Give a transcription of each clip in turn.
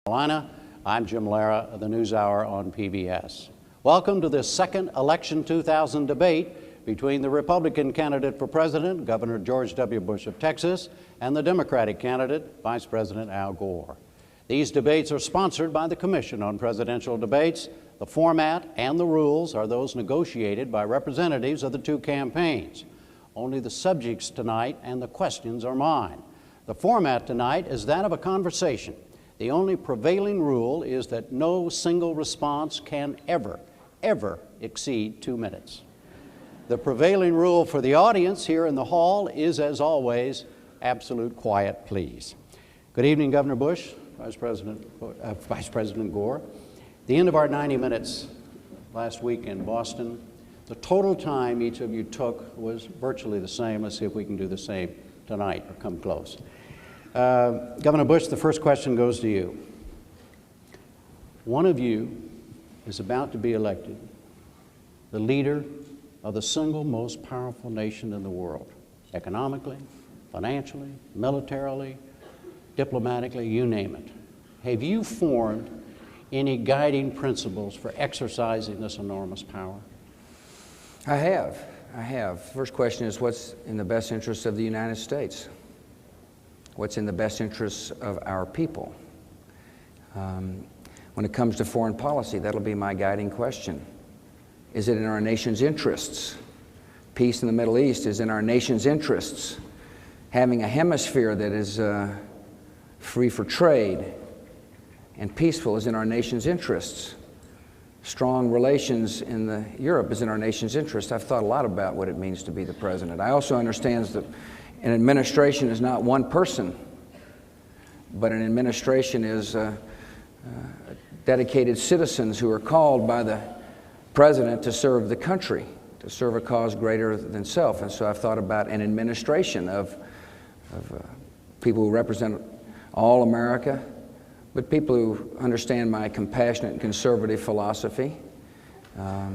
Carolina. I'm Jim Lehrer of the NewsHour on PBS. Welcome to this second Election 2000 debate between the Republican candidate for president, Governor George W. Bush of Texas, and the Democratic candidate, Vice President Al Gore. These debates are sponsored by the Commission on Presidential Debates. The format and the rules are those negotiated by representatives of the two campaigns. Only the subjects tonight and the questions are mine. The format tonight is that of a conversation. The only prevailing rule is that no single response can ever exceed 2 minutes. The prevailing rule for the audience here in the hall is, as always, absolute quiet, please. Good evening, Governor Bush, Vice President Gore. The end of our 90 minutes last week in Boston, the total time each of you took was virtually the same. Let's see if we can do the same tonight or come close. Governor Bush, the first question goes to you. One of you is about to be elected the leader of the single most powerful nation in the world, economically, financially, militarily, diplomatically, you name it. Have you formed any guiding principles for exercising this enormous power? I have. First question is, what's in the best interest of the United States? What's in the best interests of our people? When it comes to foreign policy, that'll be my guiding question. Is it in our nation's interests? Peace in the Middle East is in our nation's interests. Having a hemisphere that is free for trade and peaceful is in our nation's interests. Strong relations in Europe is in our nation's interest. I've thought a lot about what it means to be the president. I also understand that an administration is not one person, but an administration is dedicated citizens who are called by the president to serve the country, to serve a cause greater than self. And so I've thought about an administration of people who represent all America, but people who understand my compassionate and conservative philosophy. I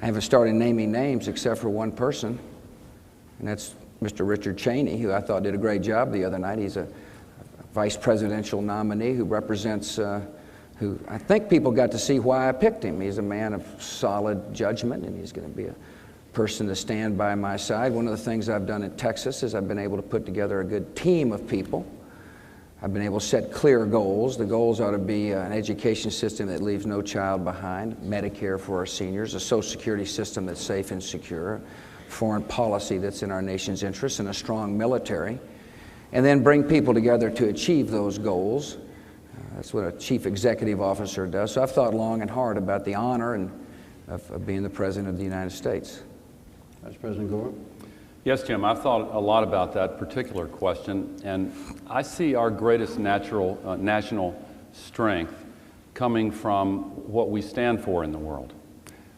haven't started naming names except for one person, and that's Mr. Richard Cheney, who I thought did a great job the other night. He's a vice presidential nominee who represents, who I think people got to see why I picked him. He's a man of solid judgment, and he's going to be a person to stand by my side. One of the things I've done in Texas is I've been able to put together a good team of people. I've been able to set clear goals. The goals ought to be an education system that leaves no child behind, Medicare for our seniors, a Social Security system that's safe and secure, foreign policy that's in our nation's interest, and a strong military, and then bring people together to achieve those goals. That's what a chief executive officer does. So I've thought long and hard about the honor of being the President of the United States. Vice President Gore? Yes, Jim, I've thought a lot about that particular question, and I see our greatest national strength coming from what we stand for in the world.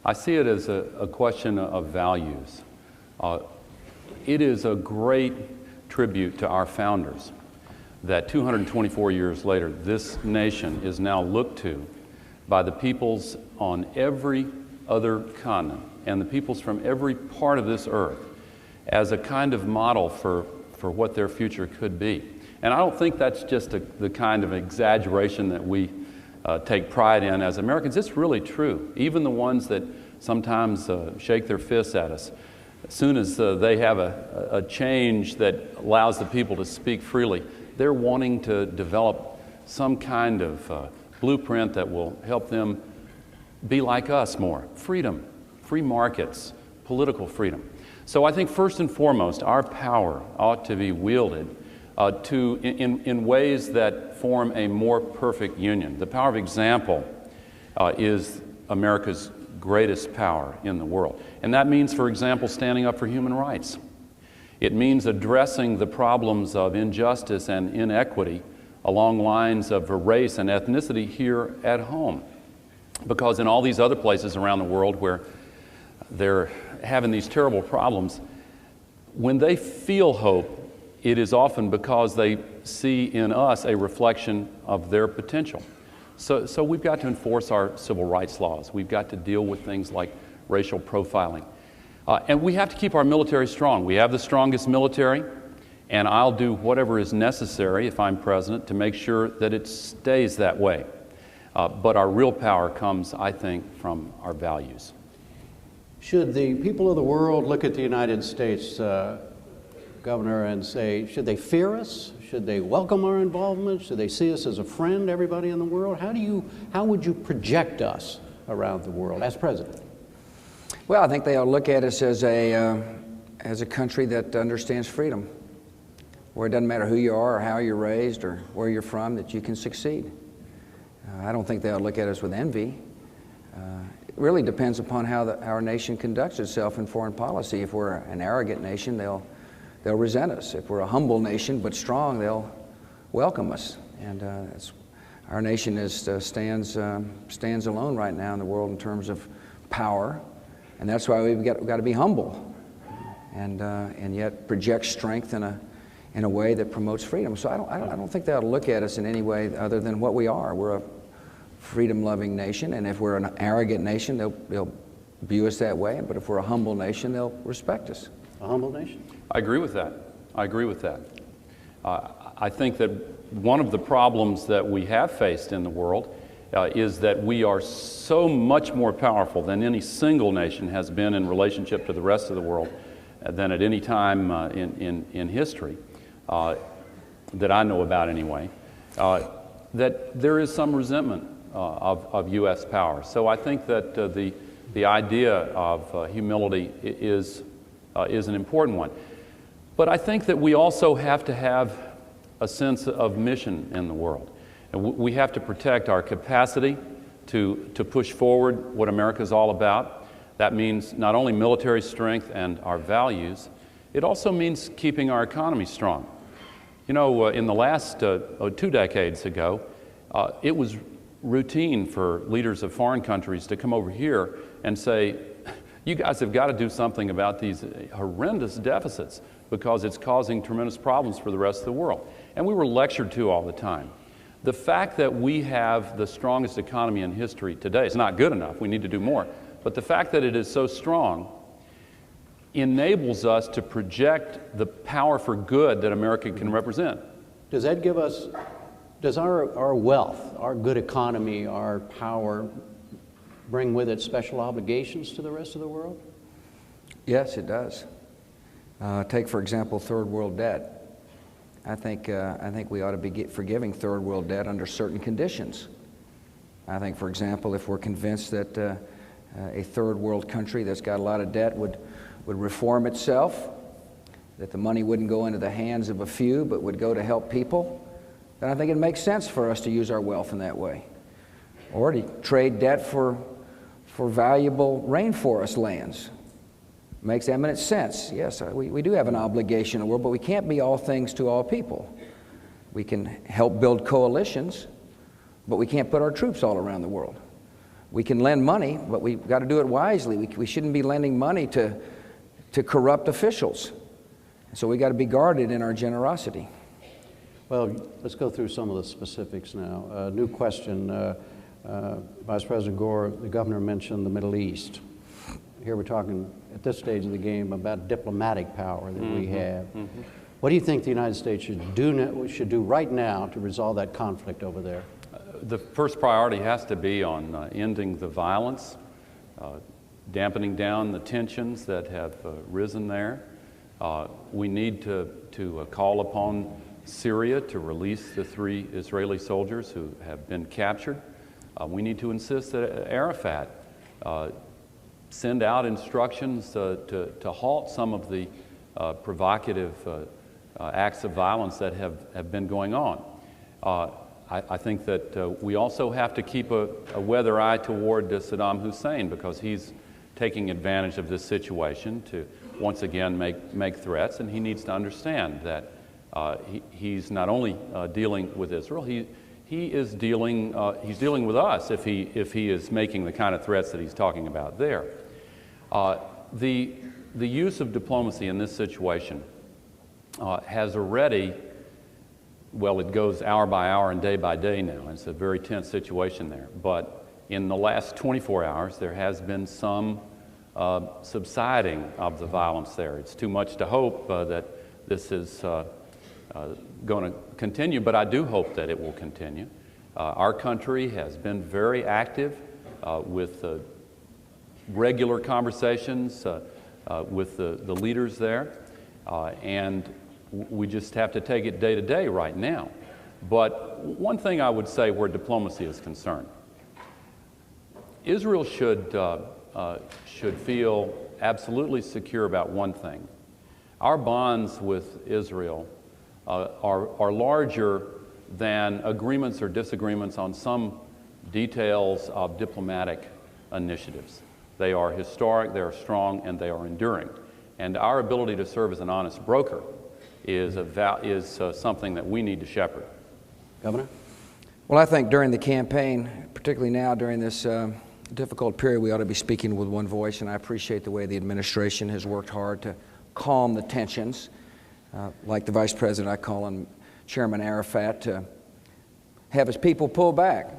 I see it as a question of values. It is a great tribute to our founders that 224 years later, this nation is now looked to by the peoples on every other continent and the peoples from every part of this earth as a kind of model for what their future could be. And I don't think that's just the kind of exaggeration that we take pride in as Americans. It's really true. Even the ones that sometimes shake their fists at us, as soon as they have a change that allows the people to speak freely, they're wanting to develop some kind of blueprint that will help them be like us more. Freedom, free markets, political freedom. So I think first and foremost, our power ought to be wielded in ways that form a more perfect union. The power of example is America's greatest power in the world. And that means, for example, standing up for human rights. It means addressing the problems of injustice and inequity along lines of race and ethnicity here at home. Because in all these other places around the world where they're having these terrible problems, when they feel hope, it is often because they see in us a reflection of their potential. So we've got to enforce our civil rights laws. We've got to deal with things like racial profiling. And we have to keep our military strong. We have the strongest military And I'll do whatever is necessary, if I'm president, to make sure that it stays that way. But our real power comes, I think, from our values. Should the people of the world look at the United States, Governor, and say, should they fear us? Should they welcome our involvement? Should they see us as a friend, everybody in the world? How would you project us around the world as president? Well, I think they ought to look at us as a country that understands freedom, where it doesn't matter who you are or how you're raised or where you're from, that you can succeed. I don't think they ought to look at us with envy. It really depends upon how our nation conducts itself in foreign policy. If we're an arrogant nation, they'll resent us. If we're a humble nation but strong, they'll welcome us. And our nation stands alone right now in the world in terms of power, and that's why we've got to be humble, and yet project strength in a way that promotes freedom. So I don't think they ought to look at us in any way other than what we are. We're a freedom-loving nation, and if we're an arrogant nation, they'll view us that way. But if we're a humble nation, they'll respect us. A humble nation? I agree with that. I agree with that. I think that one of the problems that we have faced in the world is that we are so much more powerful than any single nation has been in relationship to the rest of the world than at any time in history that I know about anyway, that there is some resentment of U.S. power. So I think that the idea of humility is an important one. But I think that we also have to have a sense of mission in the world. And we have to protect our capacity to push forward what America is all about. That means not only military strength and our values, it also means keeping our economy strong. You know, in the last 2 decades ago, it was routine for leaders of foreign countries to come over here and say, you guys have got to do something about these horrendous deficits because it's causing tremendous problems for the rest of the world. And we were lectured to all the time. The fact that we have the strongest economy in history today is not good enough. We need to do more. But the fact that it is so strong enables us to project the power for good that America can represent. Does that give us, does our wealth, our good economy, our power bring with it special obligations to the rest of the world? Yes, it does. Take, for example, third world debt. I think we ought to be forgiving third world debt under certain conditions. I think, for example, if we're convinced that a third world country that's got a lot of debt would reform itself, that the money wouldn't go into the hands of a few but would go to help people, then I think it makes sense for us to use our wealth in that way. Or to trade debt for valuable rainforest lands. Makes eminent sense. Yes, we do have an obligation in the world, but we can't be all things to all people. We can help build coalitions, but we can't put our troops all around the world. We can lend money, but we've got to do it wisely. We shouldn't be lending money to corrupt officials. So we've got to be guarded in our generosity. Well, let's go through some of the specifics now. New question. Vice President Gore, the governor mentioned the Middle East. Here we're talking at this stage of the game about diplomatic power that we have. What do you think the United States should do right now to resolve that conflict over there? The first priority has to be on ending the violence, dampening down the tensions that have risen there. We need to call upon Syria to release the 3 Israeli soldiers who have been captured. We need to insist that Arafat send out instructions to halt some of the provocative acts of violence that have been going on. I think that we also have to keep a weather eye toward Saddam Hussein, because he's taking advantage of this situation to once again make threats, and he needs to understand that he's not only dealing with Israel, he's dealing with us if he is making the kind of threats that he's talking about there. The use of diplomacy in this situation has already, well, it goes hour by hour and day by day now. It's a very tense situation there. But in the last 24 hours, there has been some subsiding of the violence there. It's too much to hope that this is going to continue, but I do hope that it will continue. Our country has been very active with regular conversations with the leaders there, and we just have to take it day to day right now. But one thing I would say where diplomacy is concerned, Israel should feel absolutely secure about one thing. Our bonds with Israel are larger than agreements or disagreements on some details of diplomatic initiatives. They are historic, they are strong, and they are enduring. And our ability to serve as an honest broker is something that we need to shepherd. Governor? Well, I think during the campaign, particularly now during this difficult period, we ought to be speaking with one voice, and I appreciate the way the administration has worked hard to calm the tensions. Like the Vice President, I call on Chairman Arafat to have his people pull back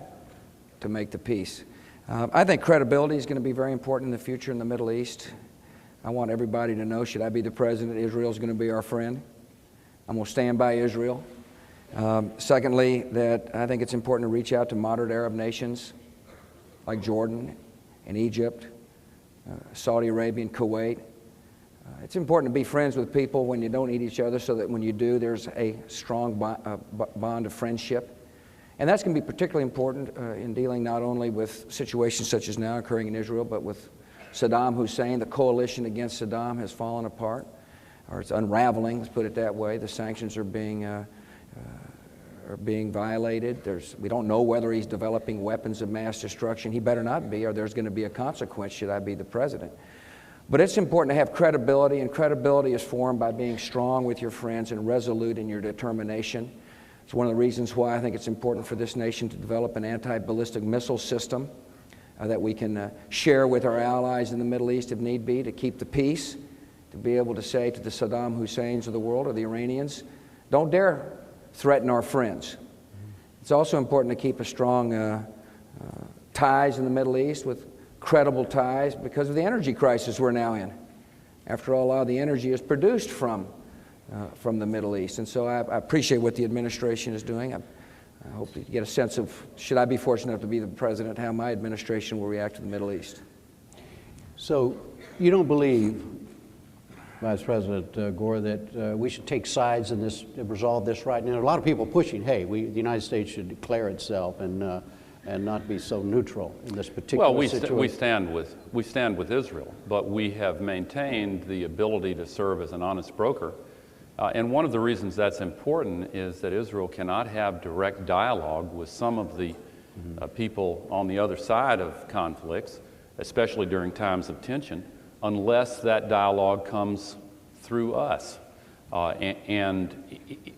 to make the peace. I think credibility is going to be very important in the future in the Middle East. I want everybody to know, should I be the president, Israel is going to be our friend. I'm going to stand by Israel. Secondly, that I think it's important to reach out to moderate Arab nations like Jordan and Egypt, Saudi Arabia and Kuwait. It's important to be friends with people when you don't eat each other, so that when you do, there's a strong bond of friendship. And that's going to be particularly important in dealing not only with situations such as now occurring in Israel, but with Saddam Hussein. The coalition against Saddam has fallen apart, or it's unraveling, let's put it that way. The sanctions are being violated. We don't know whether he's developing weapons of mass destruction. He better not be, or there's going to be a consequence should I be the president. But it's important to have credibility, and credibility is formed by being strong with your friends and resolute in your determination. It's one of the reasons why I think it's important for this nation to develop an anti-ballistic missile system that we can share with our allies in the Middle East if need be, to keep the peace, to be able to say to the Saddam Husseins of the world or the Iranians, don't dare threaten our friends. It's also important to keep a strong ties in the Middle East, with credible ties, because of the energy crisis we're now in. After all, a lot of the energy is produced from the Middle East. And so I appreciate what the administration is doing. I hope to get a sense of, should I be fortunate enough to be the president, how my administration will react to the Middle East. So you don't believe, Vice President Gore, that we should take sides in this, resolve this right now? A lot of people pushing, hey, the United States should declare itself and not be so neutral in this particular situation. Well, we stand with Israel, but we have maintained the ability to serve as an honest broker. And one of the reasons that's important is that Israel cannot have direct dialogue with some of the people on the other side of conflicts, especially during times of tension, unless that dialogue comes through us. And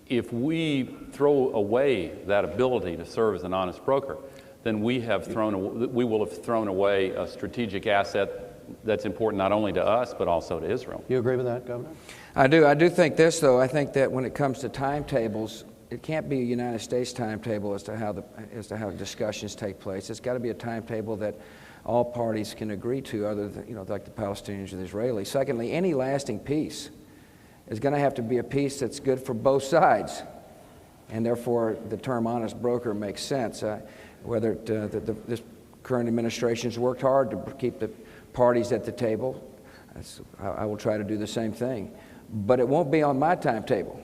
if we throw away that ability to serve as an honest broker, then we will have thrown away a strategic asset that's important not only to us, but also to Israel. You agree with that, Governor? I do. I do think this, though. I think that when it comes to timetables, it can't be a United States timetable as to how discussions take place. It's got to be a timetable that all parties can agree to, other than, like the Palestinians or the Israelis. Secondly, any lasting peace is going to have to be a peace that's good for both sides, and therefore the term honest broker makes sense. Whether this current administration's worked hard to keep the parties at the table, I will try to do the same thing. But it won't be on my timetable.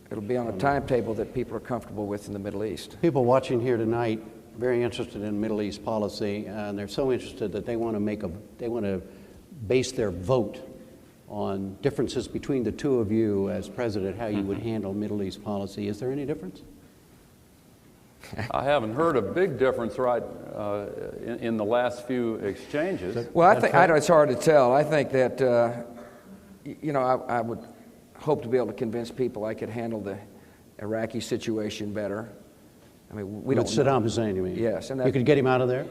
It'll be on a timetable that people are comfortable with in the Middle East. People watching here tonight, very interested in Middle East policy, and they're so interested that they want to base their vote on differences between the two of you as president, how you would handle Middle East policy. Is there any difference? I haven't heard a big difference in the last few exchanges. Well, I think it's hard to tell. I think that I would hope to be able to convince people I could handle the Iraqi situation better. I mean, we don't know. Saddam Hussein, you mean? Yes, and you could get him out of there?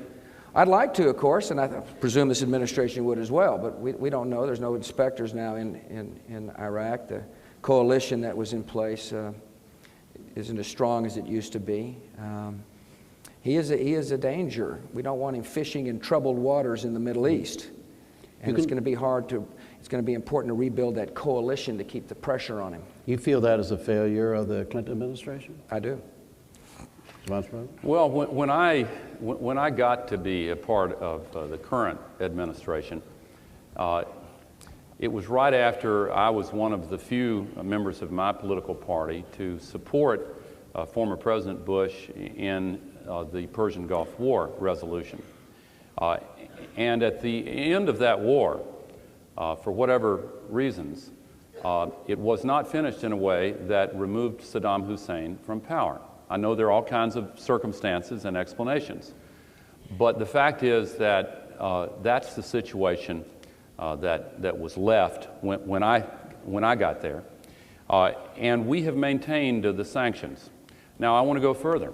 I'd like to, of course, and I presume this administration would as well. But we don't know. There's no inspectors now in Iraq. The coalition that was in place isn't as strong as it used to be. He is a danger. We don't want him fishing in troubled waters in the Middle East. And it's going to be hard to it's going to be important to rebuild that coalition to keep the pressure on him. You feel that is a failure of the Clinton administration? I do. Vice President? Well, when I got to be a part of the current administration, it was right after I was one of the few members of my political party to support former President Bush in the Persian Gulf War resolution. And at the end of that war, for whatever reasons, it was not finished in a way that removed Saddam Hussein from power. I know there are all kinds of circumstances and explanations, but the fact is that that's the situation that was left when I got there, and we have maintained the sanctions. Now, I want to go further.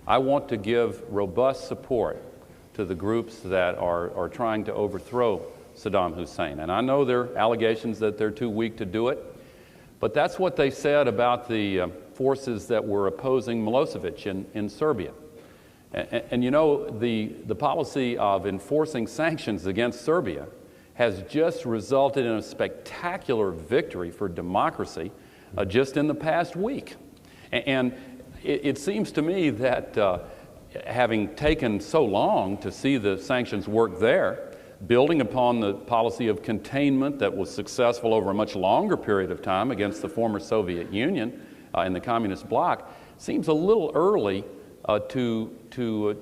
I want to give robust support to the groups that are trying to overthrow Saddam Hussein. And I know there are allegations that they're too weak to do it, but that's what they said about the forces that were opposing Milosevic in Serbia. And you know, the policy of enforcing sanctions against Serbia has just resulted in a spectacular victory for democracy just in the past week. And it seems to me that having taken so long to see the sanctions work there, building upon the policy of containment that was successful over a much longer period of time against the former Soviet Union and the communist bloc, seems a little early to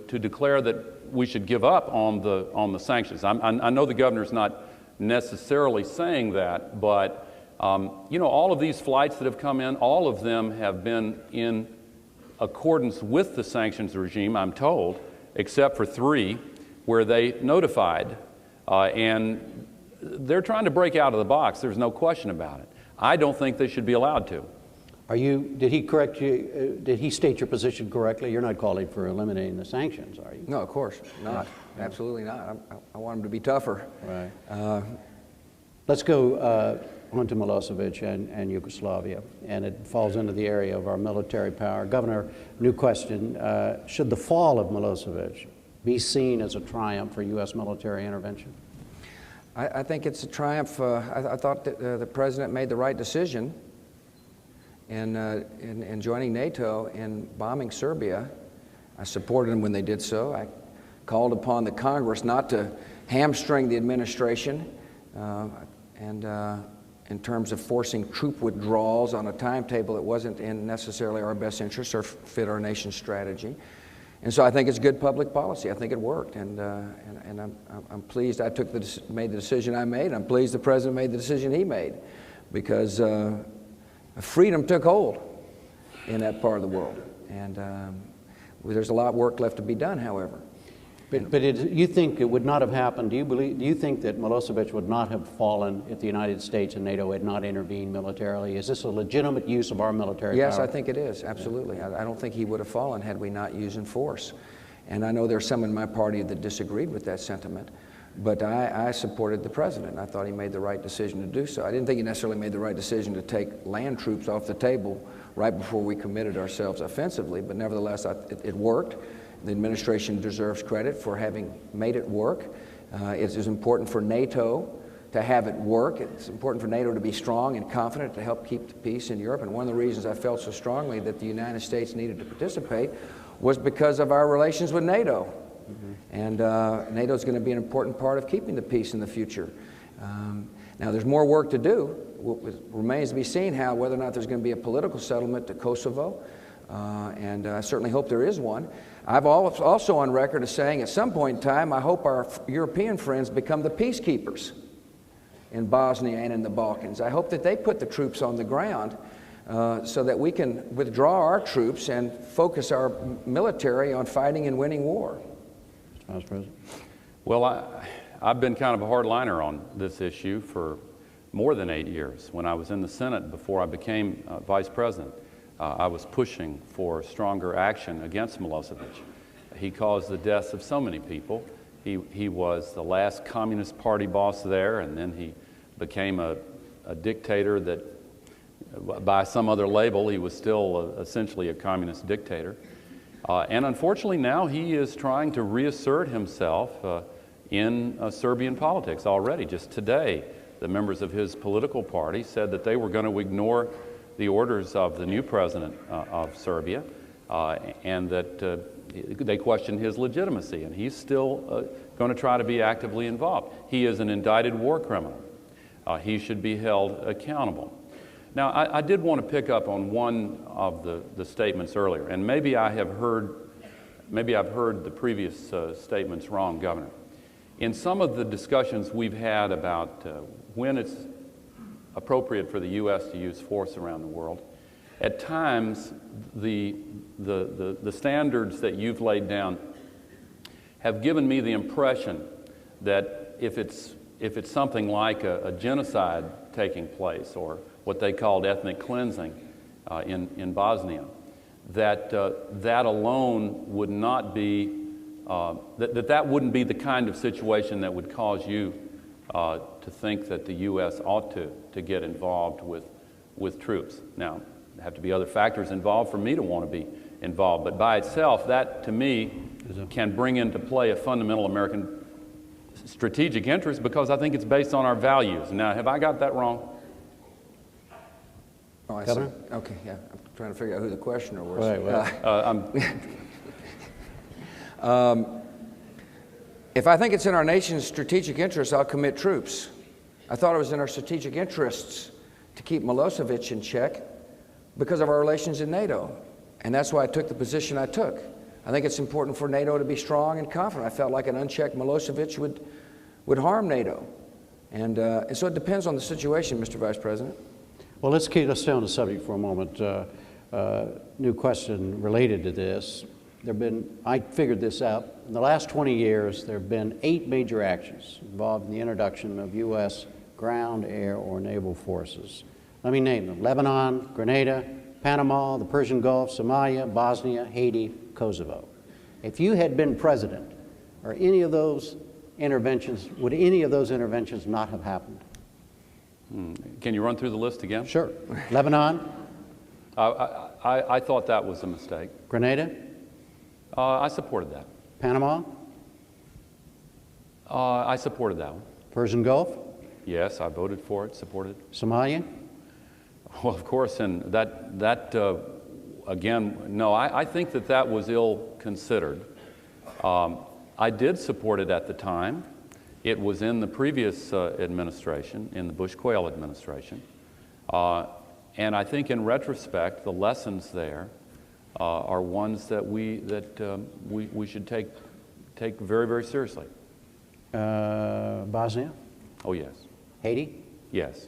declare that we should give up on the sanctions. I know the governor's not necessarily saying that, but you know, all of these flights that have come in, all of them have been in accordance with the sanctions regime, I'm told, except for 3 where they notified, and they're trying to break out of the box. There's no question about it. I don't think they should be allowed to. Did he correct you? Did he state your position correctly? You're not calling for eliminating the sanctions, are you? No, of course not. Absolutely not. I want him to be tougher. Right. Let's go on to Milosevic and Yugoslavia, and it falls into the area of our military power. Governor, new question. Should the fall of Milosevic be seen as a triumph for U.S. military intervention? I think it's a triumph. I thought that the President made the right decision in joining NATO and bombing Serbia. I supported him when they did so. I called upon the Congress not to hamstring the administration in terms of forcing troop withdrawals on a timetable that wasn't in necessarily our best interest or fit our nation's strategy. And so I think it's good public policy. I think it worked, and I'm pleased I made the decision I made. I'm pleased the President made the decision he made, because freedom took hold in that part of the world, and there's a lot of work left to be done, however. But you think it would not have happened? Do you think that Milosevic would not have fallen if the United States and NATO had not intervened militarily? Is this a legitimate use of our military Yes, power? I think it is, absolutely. I don't think he would have fallen had we not used force. And I know there's some in my party that disagreed with that sentiment, but I supported the President. I thought he made the right decision to do so. I didn't think he necessarily made the right decision to take land troops off the table right before we committed ourselves offensively, but nevertheless, it worked. The administration deserves credit for having made it work. It is important for NATO to have it work. It's important for NATO to be strong and confident to help keep the peace in Europe. And one of the reasons I felt so strongly that the United States needed to participate was because of our relations with NATO. Mm-hmm. And NATO is going to be an important part of keeping the peace in the future. Now, there's more work to do. It remains to be seen whether or not there's going to be a political settlement to Kosovo. And I certainly hope there is one. I've also on record as saying at some point in time, I hope our European friends become the peacekeepers in Bosnia and in the Balkans. I hope that they put the troops on the ground so that we can withdraw our troops and focus our military on fighting and winning war. Mr. Vice President. Well, I've been kind of a hardliner on this issue for more than 8 years. When I was in the Senate before I became Vice President, I was pushing for stronger action against Milosevic. He caused the deaths of so many people. He was the last Communist Party boss there, and then he became a dictator that, by some other label, he was still essentially a communist dictator. And unfortunately now he is trying to reassert himself in Serbian politics already. Just today, the members of his political party said that they were going to ignore the orders of the new president of Serbia, and that they questioned his legitimacy, and he's still going to try to be actively involved. He is an indicted war criminal. He should be held accountable. Now, I did want to pick up on one of the statements earlier, and maybe I've heard the previous statements wrong, Governor. In some of the discussions we've had about when it's appropriate for the U.S. to use force around the world, at times the standards that you've laid down have given me the impression that if it's something like a genocide taking place, or what they called ethnic cleansing in Bosnia, that alone would not be that wouldn't be the kind of situation that would cause you to think that the U.S. ought to get involved with troops. Now, there have to be other factors involved for me to want to be involved, but by itself, that to me can bring into play a fundamental American strategic interest, because I think it's based on our values. Now, have I got that wrong? Oh, I see. Okay, yeah. I'm trying to figure out who the questioner was. Right. If I think it's in our nation's strategic interests, I'll commit troops. I thought it was in our strategic interests to keep Milosevic in check because of our relations in NATO. And that's why I took the position I took. I think it's important for NATO to be strong and confident. I felt like an unchecked Milosevic would harm NATO. And so it depends on the situation, Mr. Vice President. Well, let's stay on the subject for a moment. New question related to this. I figured this out. In the last 20 years, there have been 8 major actions involved in the introduction of U.S. ground, air, or naval forces. Let me name them: Lebanon, Grenada, Panama, the Persian Gulf, Somalia, Bosnia, Haiti, Kosovo. If you had been president, or any of those interventions, would any of those interventions not have happened? Can you run through the list again? Sure. Lebanon? I thought that was a mistake. Grenada? I supported that. Panama? I supported that one. Persian Gulf? Yes, I voted for it, supported it. Somalia? Well, of course, and again, no, I think that was ill-considered. I did support it at the time. It was in the previous administration, in the Bush-Quayle administration. And I think in retrospect, the lessons there are ones that we should take very, very seriously. Bosnia? Oh, yes. Haiti? Yes.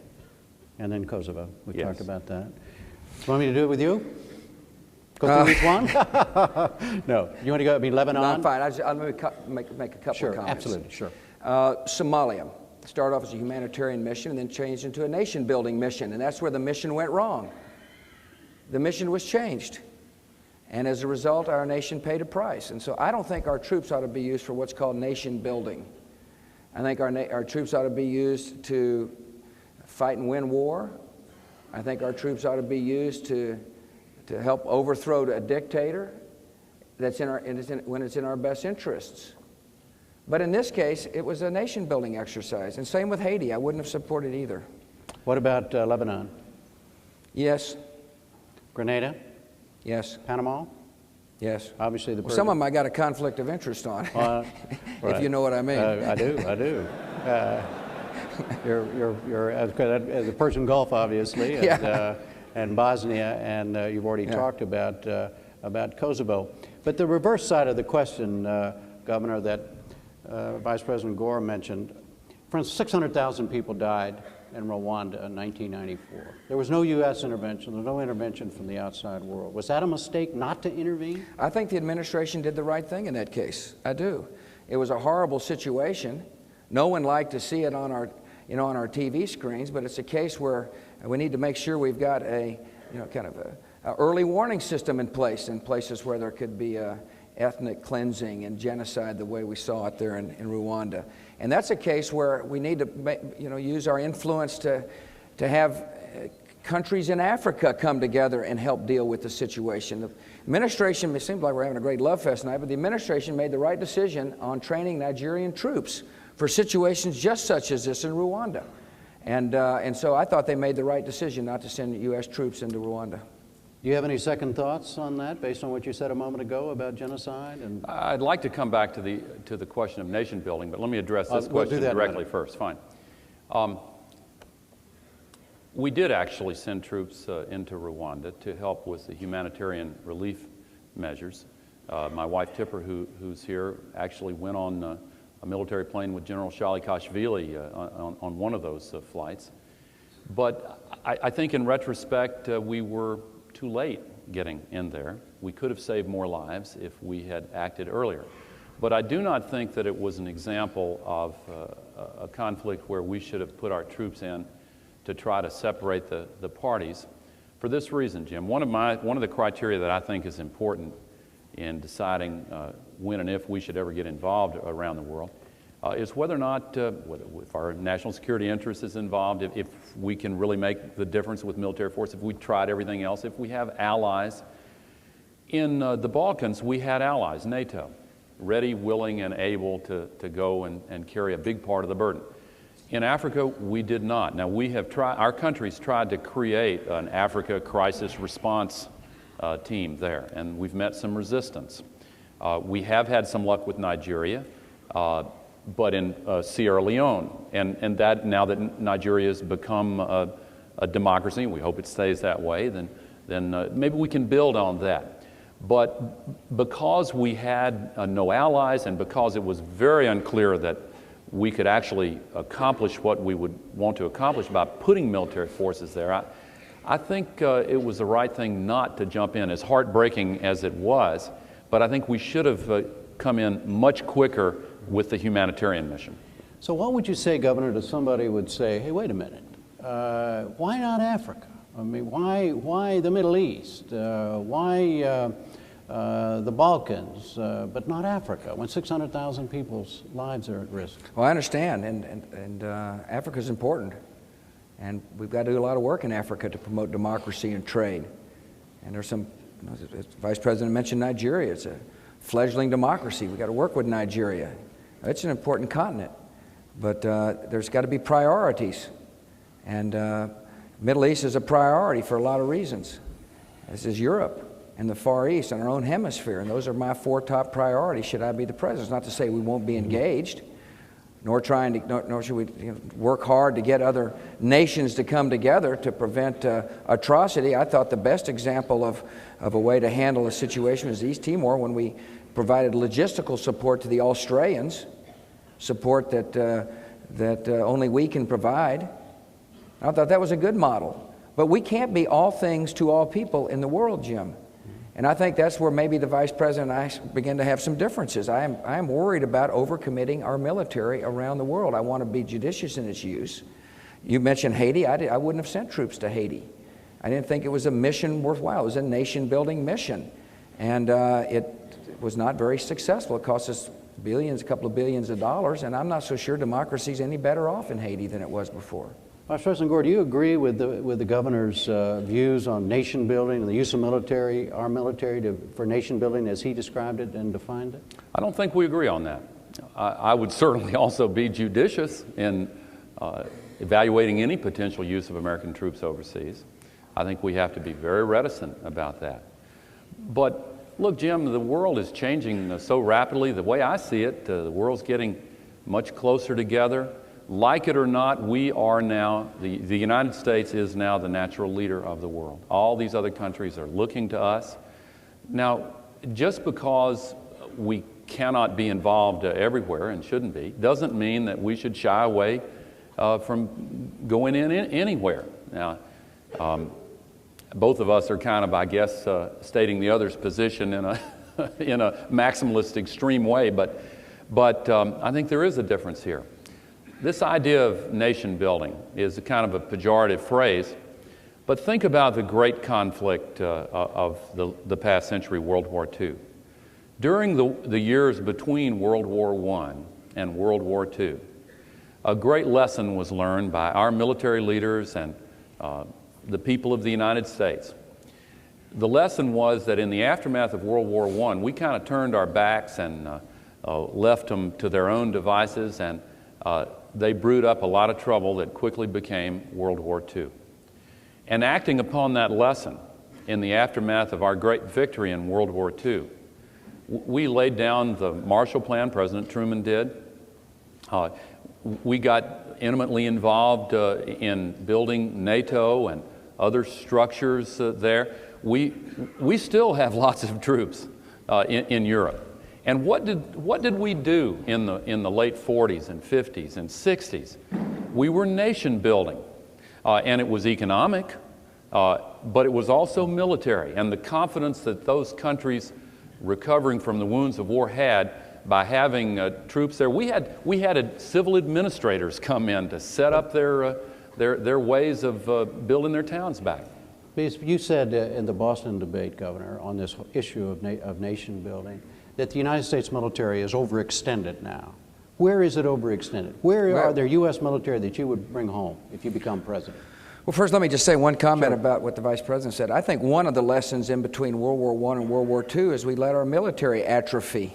And then Kosovo. We Yes. talked about that. Want me to do it with you? Go through each one? No. You want to go? I mean, Lebanon? No, I'm fine. I'll make a couple Sure, of comments. absolutely, sure. Somalia started off as a humanitarian mission and then changed into a nation-building mission, and that's where the mission went wrong. The mission was changed, and as a result, our nation paid a price. And so I don't think our troops ought to be used for what's called nation-building. I think our troops ought to be used to fight and win war. I think our troops ought to be used to help overthrow a dictator when it's in our best interests. But in this case, it was a nation-building exercise. And same with Haiti. I wouldn't have supported either. What about Lebanon? Yes. Grenada? Yes. Panama? Yes. Obviously, Well, some of them I got a conflict of interest on, if you know what I mean. I do. You're the Persian Gulf, obviously, and, Yeah. And Bosnia, and you've already talked about Kosovo. But the reverse side of the question, Governor, that Vice President Gore mentioned, for instance, 600,000 people died in Rwanda in 1994. There was no U.S. intervention. There was no intervention from the outside world. Was that a mistake not to intervene? I think the administration did the right thing in that case. I do. It was a horrible situation. No one liked to see it on our TV screens, but it's a case where we need to make sure we've got a early warning system in places where there could be ethnic cleansing and genocide the way we saw it there in Rwanda. And that's a case where we need to use our influence to have countries in Africa come together and help deal with the situation. The administration, it seems like we're having a great love fest tonight, but the administration made the right decision on training Nigerian troops for situations just such as this in Rwanda. And so I thought they made the right decision not to send U.S. troops into Rwanda. Do you have any second thoughts on that, based on what you said a moment ago about genocide? And I'd like to come back to the question of nation building, but let me address this we'll do question that directly first. Fine. We did actually send troops into Rwanda to help with the humanitarian relief measures. My wife Tipper, who's here, actually went on a military plane with General Shalikashvili on one of those flights. But I think in retrospect, we were too late getting in there. We could have saved more lives if we had acted earlier. But I do not think that it was an example of a conflict where we should have put our troops in to try to separate the parties. For this reason, Jim, one of the criteria that I think is important in deciding when and if we should ever get involved around the world is whether or not, if our national security interest is involved, if we can really make the difference with military force, if we tried everything else, if we have allies. In the Balkans, we had allies, NATO, ready, willing, and able to go and carry a big part of the burden. In Africa, we did not. Now, our countries tried to create an Africa crisis response team there, and we've met some resistance. We have had some luck with Nigeria, but in Sierra Leone, and that now that Nigeria has become a democracy, we hope it stays that way, then maybe we can build on that. But because we had no allies, and because it was very unclear that we could actually accomplish what we would want to accomplish by putting military forces there, I think it was the right thing not to jump in, as heartbreaking as it was. But I think we should have come in much quicker with the humanitarian mission. so what would you say, Governor, to somebody who would say, hey, wait a minute, why not Africa? I mean, why the Middle East? Why the Balkans, but not Africa, when 600,000 people's lives are at risk? Well, I understand, and Africa's important. And we've got to do a lot of work in Africa to promote democracy and trade. And there's some, as the Vice President mentioned, Nigeria. It's a fledgling democracy. We've got to work with Nigeria. It's an important continent, but there's got to be priorities. And Middle East is a priority for a lot of reasons, as is Europe and the Far East and our own hemisphere. And those are my 4 top priorities should I be the president. It's not to say we won't be engaged, nor should we work hard to get other nations to come together to prevent atrocity. I thought the best example of a way to handle a situation was East Timor, when we provided logistical support to the Australians, support that only we can provide. I thought that was a good model. But we can't be all things to all people in the world, Jim. And I think that's where maybe the Vice President and I begin to have some differences. I am worried about overcommitting our military around the world. I want to be judicious in its use. You mentioned Haiti. I wouldn't have sent troops to Haiti. I didn't think it was a mission worthwhile. It was a nation-building mission. And it was not very successful. It cost us billions, a couple of billions of dollars, and I'm not so sure democracy's any better off in Haiti than it was before. Vice President Gore, do you agree with the governor's views on nation building and the use of our military for nation building as he described it and defined it? I don't think we agree on that. I would certainly also be judicious in evaluating any potential use of American troops overseas. I think we have to be very reticent about that. But look, Jim, the world is changing so rapidly. The way I see it, the world's getting much closer together. Like it or not, we are now, the United States is now the natural leader of the world. All these other countries are looking to us. Now, just because we cannot be involved everywhere and shouldn't be, doesn't mean that we should shy away from going in anywhere. Now, both of us are kind of, I guess, stating the other's position in a, in a maximalist extreme way, but I think there is a difference here. This idea of nation building is a kind of a pejorative phrase, but think about the great conflict of the past century, World War II. During the years between World War I and World War II, a great lesson was learned by our military leaders and the people of the United States. The lesson was that in the aftermath of World War I, we kind of turned our backs and left them to their own devices, and they brewed up a lot of trouble that quickly became World War II. And acting upon that lesson in the aftermath of our great victory in World War II, we laid down the Marshall Plan, President Truman did. We got intimately involved in building NATO and other structures there. We still have lots of troops in Europe. And what did we do in the late 40s and 50s and 60s? We were nation building, and it was economic, but it was also military. And the confidence that those countries recovering from the wounds of war had by having troops there. We had civil administrators come in to set up their ways of building their towns back. You said in the Boston debate, Governor, on this issue of nation building, that the United States military is overextended now. Where is it overextended? Where are there U.S. military that you would bring home if you become president? Well, first let me just say one comment about what the Vice President said. I think one of the lessons in between World War I and World War II is we let our military atrophy.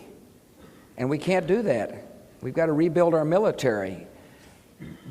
And we can't do that. We've got to rebuild our military.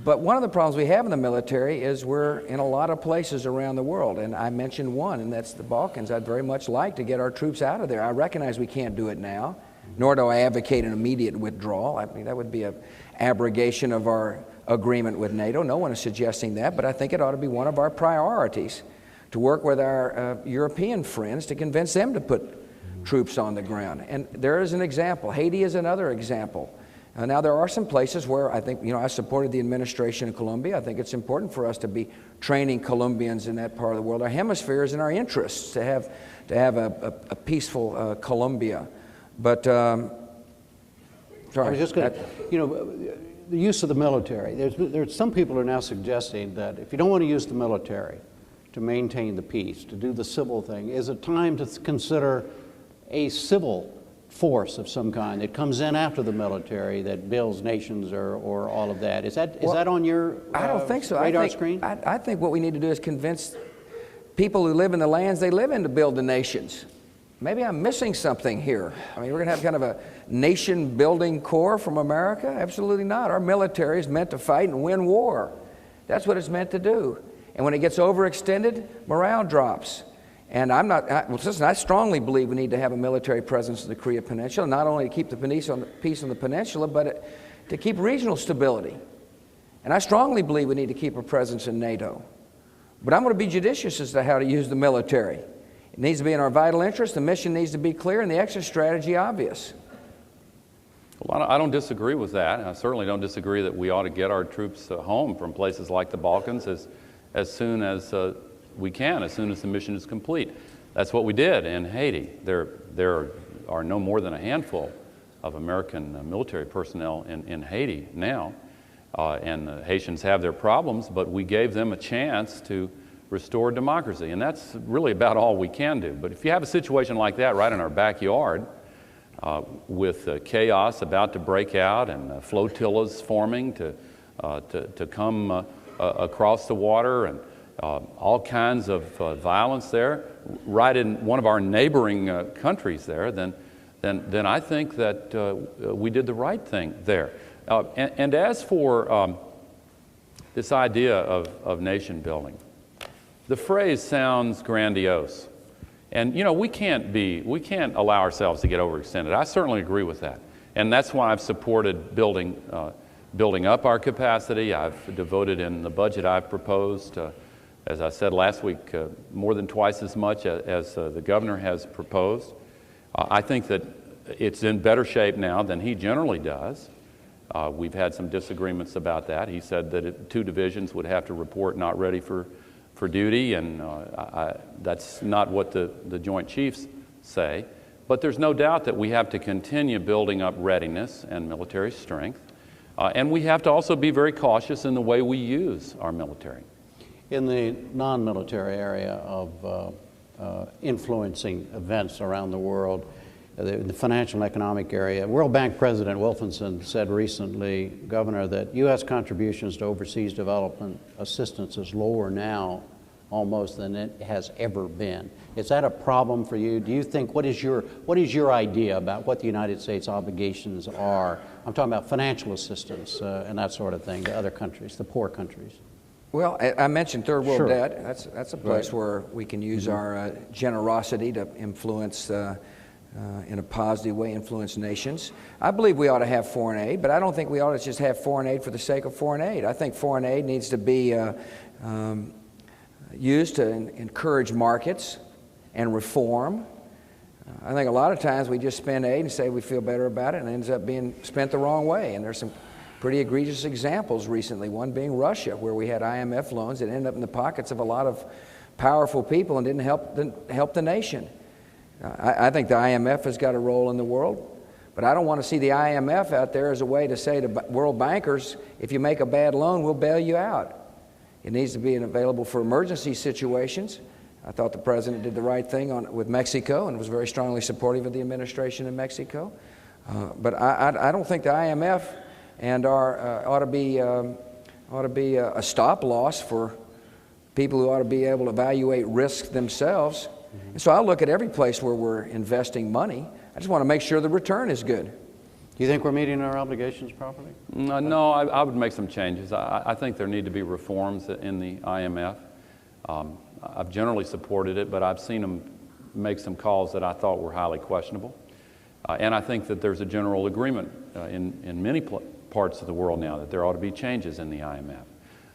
But one of the problems we have in the military is we're in a lot of places around the world. And I mentioned one, and that's the Balkans. I'd very much like to get our troops out of there. I recognize we can't do it now, nor do I advocate an immediate withdrawal. I mean, that would be an abrogation of our agreement with NATO. No one is suggesting that, but I think it ought to be one of our priorities to work with our European friends to convince them to put troops on the ground. And there is an example. Haiti is another example. Now, there are some places where I think, I supported the administration in Colombia. I think it's important for us to be training Colombians in that part of the world. Our hemisphere is in our interests to have a peaceful Colombia. But, sorry. I was just going to, the use of the military. There's some people are now suggesting that if you don't want to use the military to maintain the peace, to do the civil thing, is it time to consider a civil force of some kind that comes in after the military that builds nations or all of that? Is that on your I don't think so. radar screen? I think what we need to do is convince people who live in the lands they live in to build the nations. Maybe I'm missing something here. I mean, we're going to have kind of a nation-building corps from America? Absolutely not. Our military is meant to fight and win war. That's what it's meant to do. And when it gets overextended, morale drops. And I strongly believe we need to have a military presence in the Korea Peninsula, not only to keep the peace on the peninsula, but to keep regional stability. And I strongly believe we need to keep a presence in NATO. But I'm going to be judicious as to how to use the military. It needs to be in our vital interest, the mission needs to be clear, and the exit strategy obvious. Well, I don't disagree with that. I certainly don't disagree that we ought to get our troops home from places like the Balkans as soon as we can, as soon as the mission is complete. That's what we did in Haiti. There are no more than a handful of American military personnel in Haiti now, and the Haitians have their problems, but we gave them a chance to restore democracy, and that's really about all we can do. But if you have a situation like that right in our backyard, with chaos about to break out and flotillas forming to come across the water and all kinds of violence there, right in one of our neighboring countries there, then I think that we did the right thing there. And as for this idea of nation building, the phrase sounds grandiose. And we can't allow ourselves to get overextended. I certainly agree with that. And that's why I've supported building up our capacity. I've devoted in the budget I've proposed, as I said last week, more than twice as much as the governor has proposed. I think that it's in better shape now than he generally does. We've had some disagreements about that. He said that 2 divisions would have to report not ready for duty, and that's not what the Joint Chiefs say. But there's no doubt that we have to continue building up readiness and military strength. And we have to also be very cautious in the way we use our military. In the non-military area of influencing events around the world, the financial and economic area, World Bank President Wilkinson said recently, Governor, that U.S. contributions to overseas development assistance is lower now almost than it has ever been. Is that a problem for you? Do you think, what is your idea about what the United States obligations are? I'm talking about financial assistance and that sort of thing to other countries, the poor countries. Well, I mentioned third world Sure. debt. That's a place Right. where we can use our generosity to influence, in a positive way, influence nations. I believe we ought to have foreign aid, but I don't think we ought to just have foreign aid for the sake of foreign aid. I think foreign aid needs to be used to encourage markets and reform. I think a lot of times we just spend aid and say we feel better about it, and it ends up being spent the wrong way. And there's some pretty egregious examples recently, one being Russia, where we had IMF loans that ended up in the pockets of a lot of powerful people and didn't help the nation. I think the IMF has got a role in the world, but I don't want to see the IMF out there as a way to say to world bankers, if you make a bad loan, we'll bail you out. It needs to be available for emergency situations. I thought the president did the right thing with Mexico and was very strongly supportive of the administration in Mexico. But I don't think the IMF and ought to be a stop loss for people who ought to be able to evaluate risk themselves. And so I look at every place where we're investing money. I just want to make sure the return is good. Do you think we're meeting our obligations properly? No, I would make some changes. I think there need to be reforms in the IMF. I've generally supported it, but I've seen them make some calls that I thought were highly questionable. And I think that there's a general agreement in many parts of the world now that there ought to be changes in the IMF.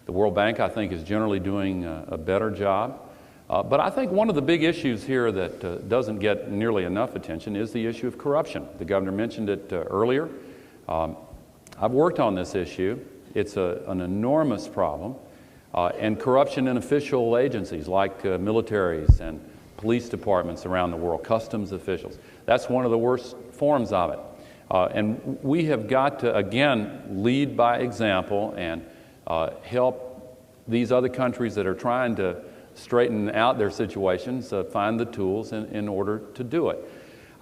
The World Bank, I think, is generally doing a better job. But I think one of the big issues here that doesn't get nearly enough attention is the issue of corruption. The governor mentioned it earlier. I've worked on this issue. It's an enormous problem. And corruption in official agencies like militaries and police departments around the world, customs officials. That's one of the worst forms of it. And we have got to, again, lead by example and help these other countries that are trying to straighten out their situations, find the tools in order to do it.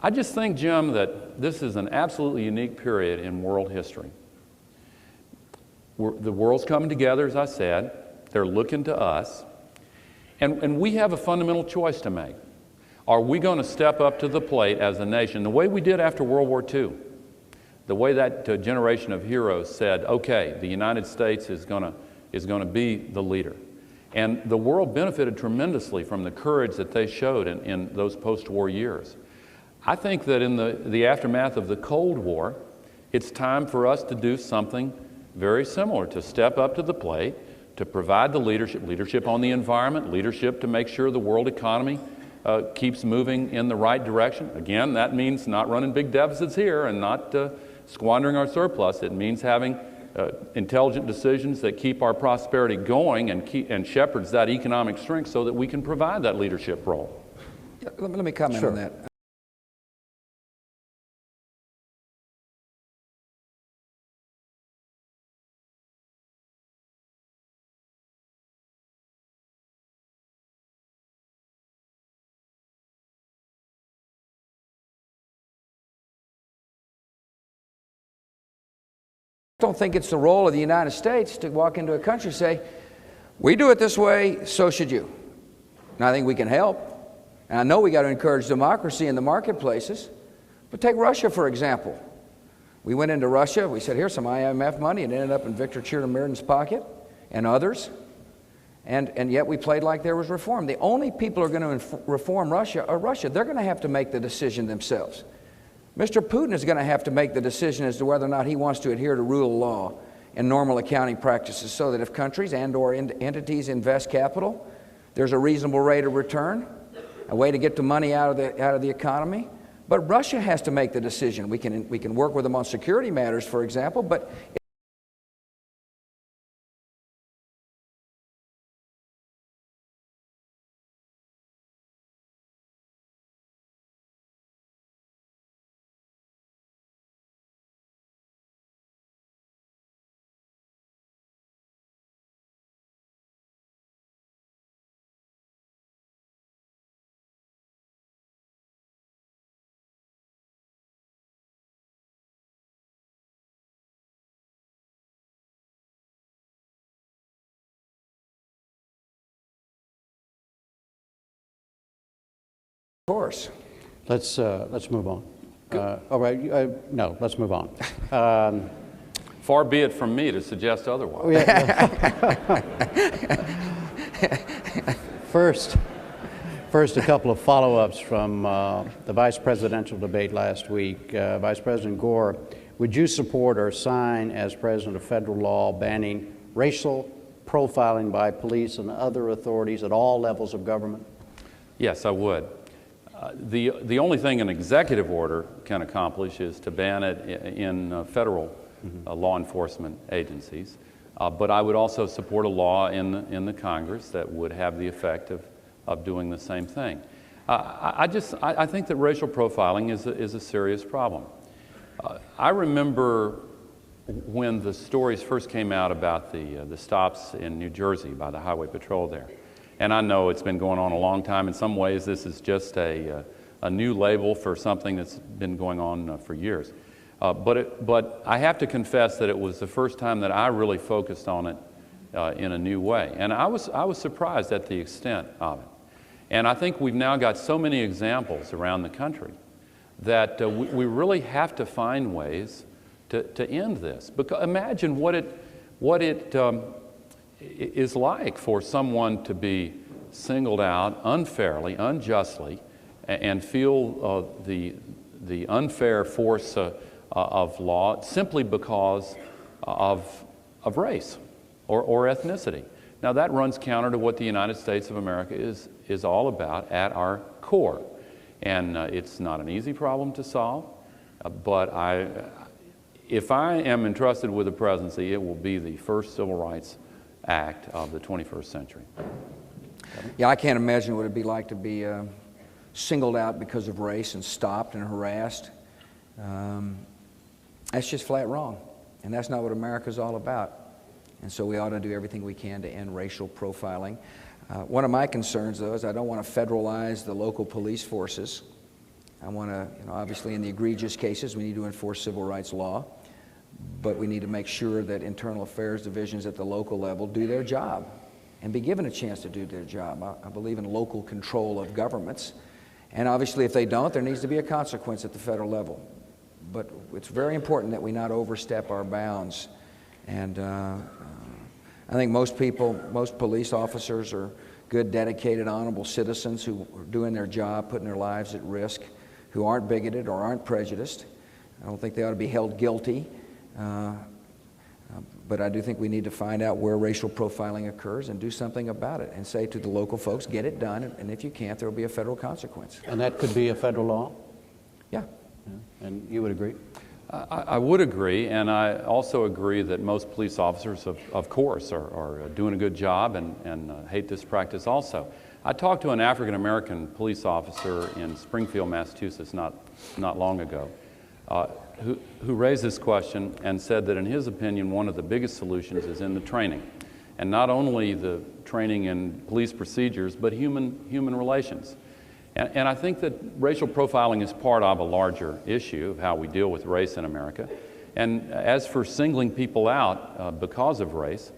I just think, Jim, that this is an absolutely unique period in world history. The world's coming together, as I said. They're looking to us. And we have a fundamental choice to make. Are we going to step up to the plate as a nation, the way we did after World War II? The way that generation of heroes said, okay, the United States is going to be the leader. And the world benefited tremendously from the courage that they showed in those post-war years. I think that in the aftermath of the Cold War, it's time for us to do something very similar, to step up to the plate, to provide the leadership on the environment, leadership to make sure the world economy keeps moving in the right direction. Again, that means not running big deficits here and not squandering our surplus. It means having intelligent decisions that keep our prosperity going and shepherds that economic strength so that we can provide that leadership role. Let me comment on that. I don't think it's the role of the United States to walk into a country and say, we do it this way, so should you. And I think we can help. And I know we got to encourage democracy in the marketplaces. But take Russia, for example. We went into Russia, we said, here's some IMF money, and it ended up in Viktor Chernomyrdin's pocket and others. And yet we played like there was reform. The only people who are going to reform Russia are Russia. They're going to have to make the decision themselves. Mr. Putin is going to have to make the decision as to whether or not he wants to adhere to rule of law and normal accounting practices so that if countries and/or entities invest capital, there's a reasonable rate of return, a way to get the money out of the economy. But Russia has to make the decision. We can work with them on security matters, for example, but course. Let's move on. All right, no, let's move on. Far be it from me to suggest otherwise. Oh, yeah. First, a couple of follow-ups from the vice presidential debate last week. Vice President Gore, would you support or sign as president a federal law banning racial profiling by police and other authorities at all levels of government? Yes, I would. The only thing an executive order can accomplish is to ban it in federal law enforcement agencies. But I would also support a law in the Congress that would have the effect of doing the same thing. I think that racial profiling is a serious problem. I remember when the stories first came out about the stops in New Jersey by the Highway Patrol there. And I know it's been going on a long time. In some ways, this is just a new label for something that's been going on for years. But I have to confess that it was the first time that I really focused on it in a new way. And I was surprised at the extent of it. And I think we've now got so many examples around the country that we really have to find ways to end this. Because imagine what it is like for someone to be singled out unfairly, unjustly, and feel the unfair force of law simply because of race or ethnicity. Now that runs counter to what the United States of America is all about at our core. And it's not an easy problem to solve, but if I am entrusted with the presidency, it will be the first civil rights act of the 21st century. Yeah, I can't imagine what it'd be like to be singled out because of race and stopped and harassed. That's just flat wrong, and that's not what America's all about. And so we ought to do everything we can to end racial profiling. One of my concerns, though, is I don't want to federalize the local police forces. I want to, obviously in the egregious cases, we need to enforce civil rights law, but we need to make sure that internal affairs divisions at the local level do their job and be given a chance to do their job. I believe in local control of governments, and obviously if they don't, there needs to be a consequence at the federal level. But it's very important that we not overstep our bounds. And I think most police officers are good, dedicated, honorable citizens who are doing their job, putting their lives at risk, who aren't bigoted or aren't prejudiced. I don't think they ought to be held guilty. But I do think we need to find out where racial profiling occurs and do something about it and say to the local folks, get it done, and if you can't, there will be a federal consequence. And that could be a federal law? Yeah. And you would agree? I would agree, and I also agree that most police officers, of course, are doing a good job and hate this practice also. I talked to an African-American police officer in Springfield, Massachusetts not long ago, who raised this question and said that in his opinion one of the biggest solutions is in the training. And not only the training in police procedures, but human relations. And I think that racial profiling is part of a larger issue of how we deal with race in America. And as for singling people out because of race,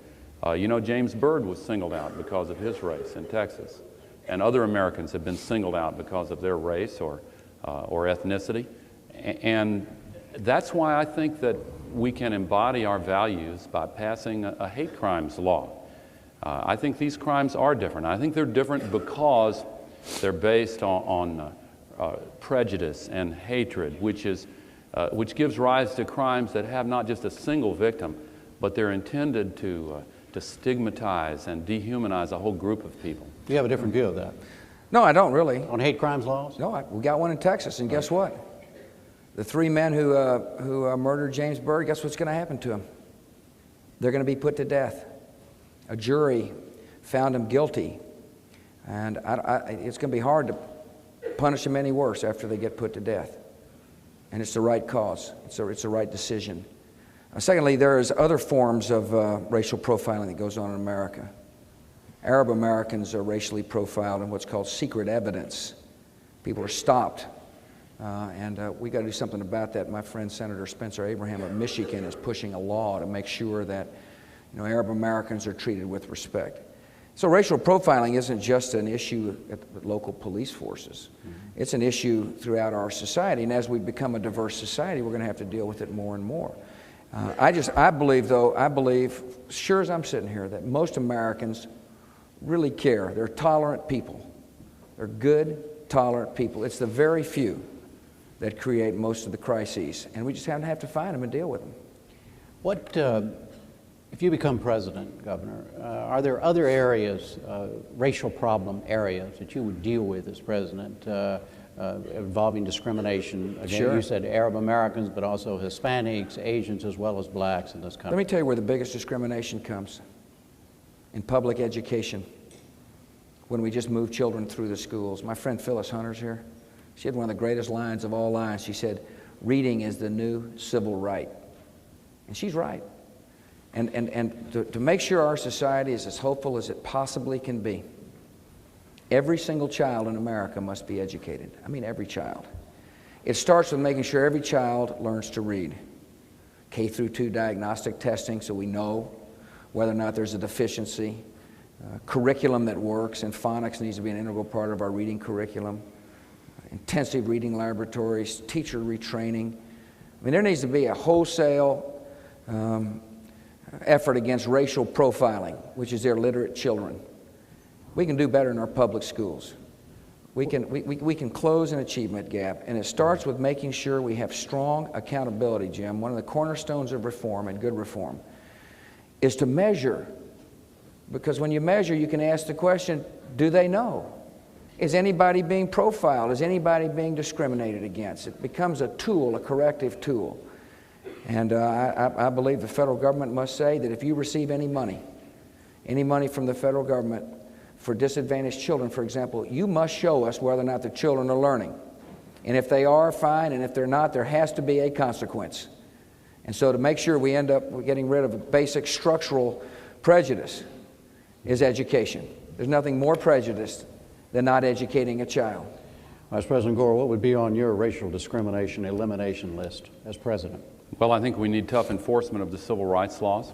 James Byrd was singled out because of his race in Texas. And other Americans have been singled out because of their race or ethnicity. And that's why I think that we can embody our values by passing a hate crimes law. I think these crimes are different. I think they're different because they're based on prejudice and hatred, which gives rise to crimes that have not just a single victim, but they're intended to stigmatize and dehumanize a whole group of people. Do you have a different view of that? No, I don't really. On hate crimes laws? No, we got one in Texas, and guess what? The three men who murdered James Byrd, guess what's going to happen to them? They're going to be put to death. A jury found them guilty. And it's going to be hard to punish them any worse after they get put to death. And it's the right cause. It's the right decision. Secondly, there's other forms of racial profiling that goes on in America. Arab Americans are racially profiled in what's called secret evidence. People are stopped. And we got to do something about that. My friend Senator Spencer Abraham of Michigan is pushing a law to make sure that Arab Americans are treated with respect. So racial profiling isn't just an issue at the local police forces. It's an issue throughout our society, and as we become a diverse society, we're going to have to deal with it more and more. I believe, sure as I'm sitting here, that most Americans really care. They're tolerant people. They're good, tolerant people. It's the very few that create most of the crises, and we just have to find them and deal with them. What, if you become president, Governor, are there other areas, racial problem areas, that you would deal with as president involving discrimination? Again, Sure. You said Arab Americans, but also Hispanics, Asians, as well as blacks in this country. Let me tell you where the biggest discrimination comes. In public education, when we just move children through the schools. My friend Phyllis Hunter's here. She had one of the greatest lines of all lines. She said, "Reading is the new civil right." And she's right. And to make sure our society is as hopeful as it possibly can be, every single child in America must be educated. I mean, every child. It starts with making sure every child learns to read. K through 2 diagnostic testing so we know whether or not there's a deficiency. Curriculum that works, and phonics needs to be an integral part of our reading curriculum. Intensive reading laboratories, teacher retraining. I mean, there needs to be a wholesale effort against racial profiling, which is illiterate children. We can do better in our public schools. We can close an achievement gap, and it starts with making sure we have strong accountability, Jim. One of the cornerstones of reform, and good reform, is to measure. Because when you measure, you can ask the question, do they know? Is anybody being profiled? Is anybody being discriminated against? It becomes a tool, a corrective tool. And I believe the federal government must say that if you receive any money from the federal government for disadvantaged children, for example, you must show us whether or not the children are learning. And if they are, fine, and if they're not, there has to be a consequence. And so to make sure we end up getting rid of a basic structural prejudice is education. There's nothing more prejudiced than not educating a child. Vice President Gore, what would be on your racial discrimination elimination list as president? Well, I think we need tough enforcement of the civil rights laws.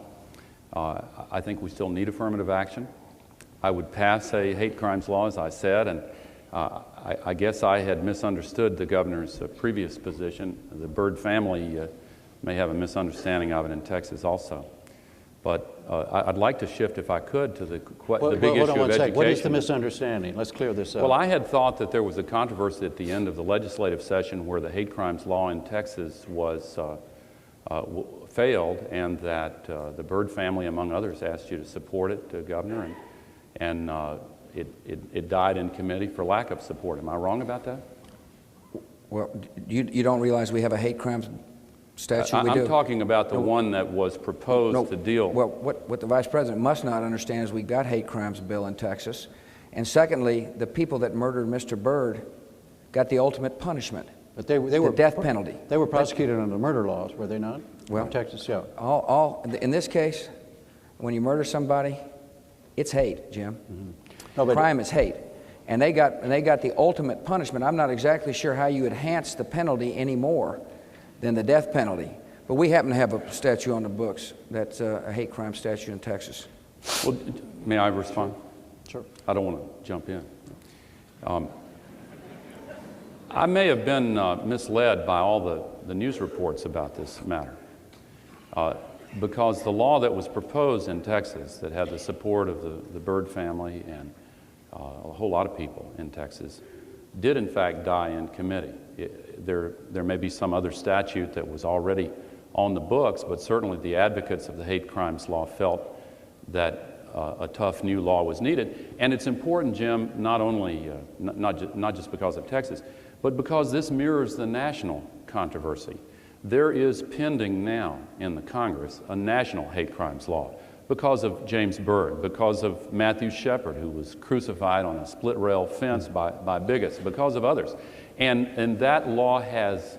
I think we still need affirmative action. I would pass a hate crimes law, as I said, and I guess I had misunderstood the governor's previous position. The Byrd family may have a misunderstanding of it in Texas also. But I'd like to shift, if I could, to the big issue of education. What is the misunderstanding? Let's clear this up. Well, I had thought that there was a controversy at the end of the legislative session where the hate crimes law in Texas was failed, and that the Byrd family, among others, asked you to support it, Governor, and it died in committee for lack of support. Am I wrong about that? Well, you don't realize we have a hate crimes statute? I'm talking about the one that was proposed to deal. Well, what the Vice President must not understand is we've got hate crimes bill in Texas. And secondly, the people that murdered Mr. Byrd got the ultimate punishment. But they were the death penalty. They were prosecuted under murder laws, were they not? Well, in Texas, yeah. In this case, when you murder somebody, it's hate, Jim. Mm-hmm. No, but crime is hate. And they got the ultimate punishment. I'm not exactly sure how you enhance the penalty any more than the death penalty. But we happen to have a statute on the books that's a hate crime statute in Texas. Well, may I respond? Sure. I don't want to jump in. I may have been misled by all the news reports about this matter, because the law that was proposed in Texas that had the support of the Byrd family and a whole lot of people in Texas did in fact die in committee. There may be some other statute that was already on the books, but certainly the advocates of the hate crimes law felt that a tough new law was needed. And it's important, Jim, not only not just because of Texas, but because this mirrors the national controversy. There is pending now in the Congress a national hate crimes law because of James Byrd, because of Matthew Shepard, who was crucified on a split rail fence by bigots, because of others. And that law has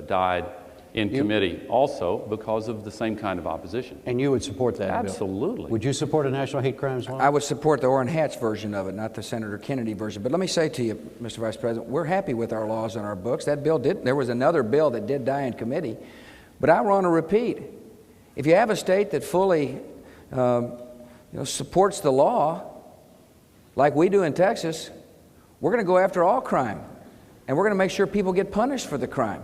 died in committee also because of the same kind of opposition. And you would support that Absolutely. bill? Would you support a national hate crimes law? I would support the Orrin Hatch version of it, not the Senator Kennedy version. But let me say to you, Mr. Vice President, we're happy with our laws on our books. That bill there was another bill that did die in committee. But I want to repeat, if you have a state that fully supports the law, like we do in Texas, we're going to go after all crime, and we're going to make sure people get punished for the crime.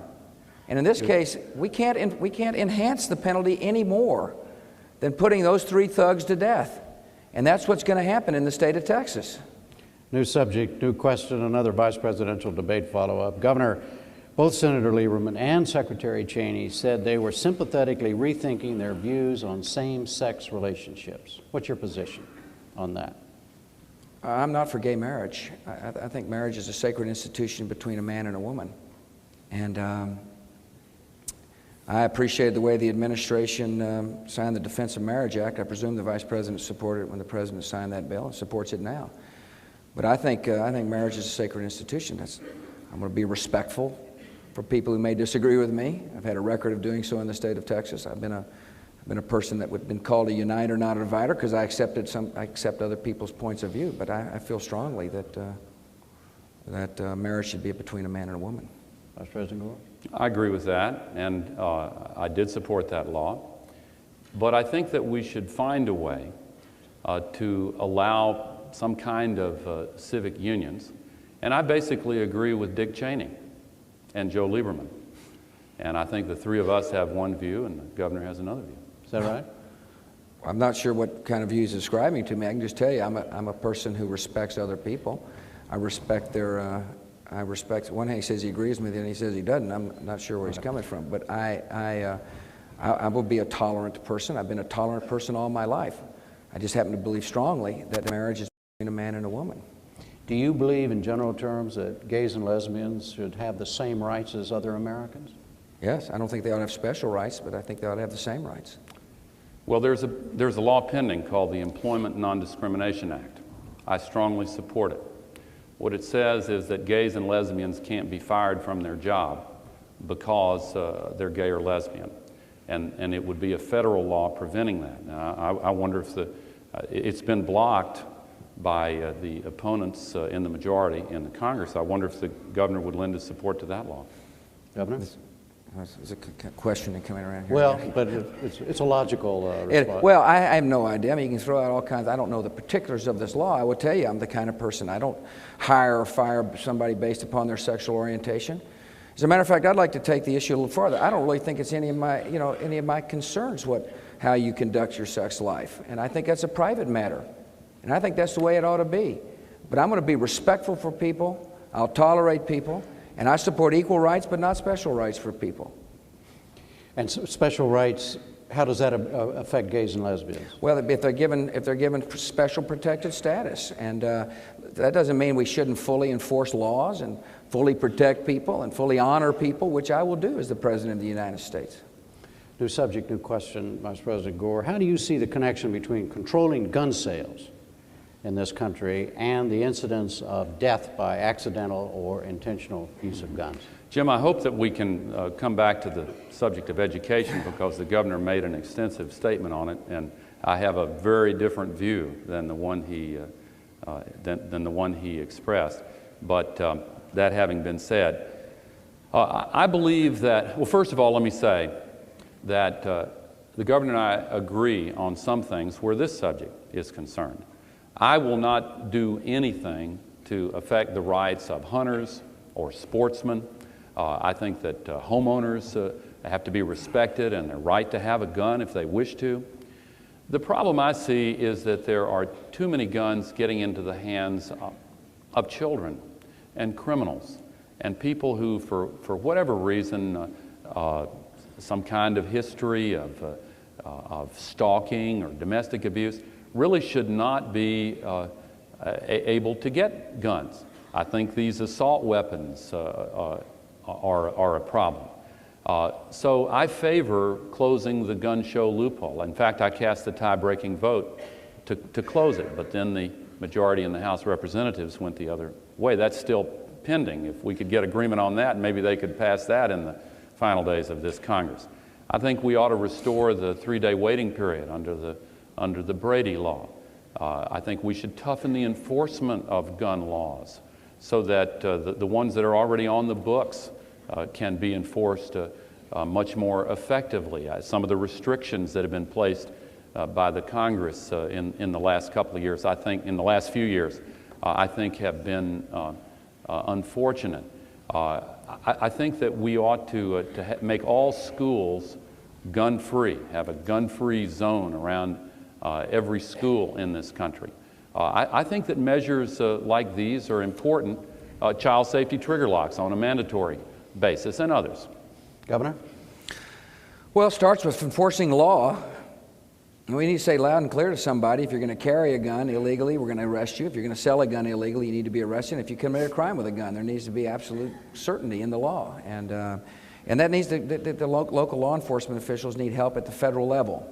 And in this case, we can't enhance the penalty any more than putting those 3 thugs to death. And that's what's going to happen in the state of Texas. New subject, new question, another vice presidential debate follow-up. Governor, both Senator Lieberman and Secretary Cheney said they were sympathetically rethinking their views on same-sex relationships. What's your position on that? I'm not for gay marriage. I think marriage is a sacred institution between a man and a woman. And I appreciated the way the administration signed the Defense of Marriage Act. I presume the Vice President supported it when the President signed that bill and supports it now. But I think marriage is a sacred institution. I'm going to be respectful for people who may disagree with me. I've had a record of doing so in the state of Texas. I've been a person that would have been called a uniter, not a divider, because I accept other people's points of view. But I feel strongly that marriage should be between a man and a woman. Vice President Gore? I agree with that, and I did support that law. But I think that we should find a way to allow some kind of civic unions. And I basically agree with Dick Cheney and Joe Lieberman. And I think the 3 of us have one view and the governor has another view. Is that right? I'm not sure what kind of views he's describing to me. I can just tell you I'm a person who respects other people. I respect one hand he says he agrees with me, then he says he doesn't. I'm not sure where he's coming from. But I will be a tolerant person. I've been a tolerant person all my life. I just happen to believe strongly that marriage is between a man and a woman. Do you believe in general terms that gays and lesbians should have the same rights as other Americans? Yes, I don't think they ought to have special rights, but I think they ought to have the same rights. Well, there's a law pending called the Employment Non-Discrimination Act. I strongly support it. What it says is that gays and lesbians can't be fired from their job because they're gay or lesbian. And it would be a federal law preventing that. Now, I wonder if it's been blocked by the opponents in the majority in the Congress. I wonder if the governor would lend his support to that law. Governor? There's a question coming around here. Well, but it's a logical response. Well, I have no idea. I mean, you can throw out all kinds. I don't know the particulars of this law. I will tell you, I'm the kind of person, I don't hire or fire somebody based upon their sexual orientation. As a matter of fact, I'd like to take the issue a little farther. I don't really think it's any of my concerns how you conduct your sex life. And I think that's a private matter. And I think that's the way it ought to be. But I'm going to be respectful for people. I'll tolerate people. And I support equal rights, but not special rights for people. And so special rights, how does that affect gays and lesbians? Well, if they're given special protected status, and that doesn't mean we shouldn't fully enforce laws and fully protect people and fully honor people, which I will do as the President of the United States. New subject, new question, Vice President Gore. How do you see the connection between controlling gun sales in this country and the incidence of death by accidental or intentional use of guns? Jim, I hope that we can come back to the subject of education because the governor made an extensive statement on it, and I have a very different view than the one he expressed. But that having been said, I believe that, well, first of all, let me say that the governor and I agree on some things where this subject is concerned. I will not do anything to affect the rights of hunters or sportsmen. I think that homeowners have to be respected and their right to have a gun if they wish to. The problem I see is that there are too many guns getting into the hands of children and criminals and people who, for whatever reason, some kind of history of stalking or domestic abuse, really should not be able to get guns. I think these assault weapons are a problem. So I favor closing the gun show loophole. In fact, I cast the tie-breaking vote to close it, but then the majority in the House of Representatives went the other way. That's still pending. If we could get agreement on that, maybe they could pass that in the final days of this Congress. I think we ought to restore the 3-day waiting period under the Brady law. I think we should toughen the enforcement of gun laws so that the ones that are already on the books can be enforced much more effectively. Some of the restrictions that have been placed by the Congress in the last couple of years, I think in the last few years, I think have been unfortunate. I think that we ought to make all schools gun-free, have a gun-free zone around every school in this country. I think that measures like these are important. Child safety trigger locks on a mandatory basis, and others. Governor? Well, it starts with enforcing law. We need to say loud and clear to somebody, if you're going to carry a gun illegally, we're going to arrest you. If you're going to sell a gun illegally, you need to be arrested. If you commit a crime with a gun, there needs to be absolute certainty in the law. And that needs to, the local law enforcement officials need help at the federal level.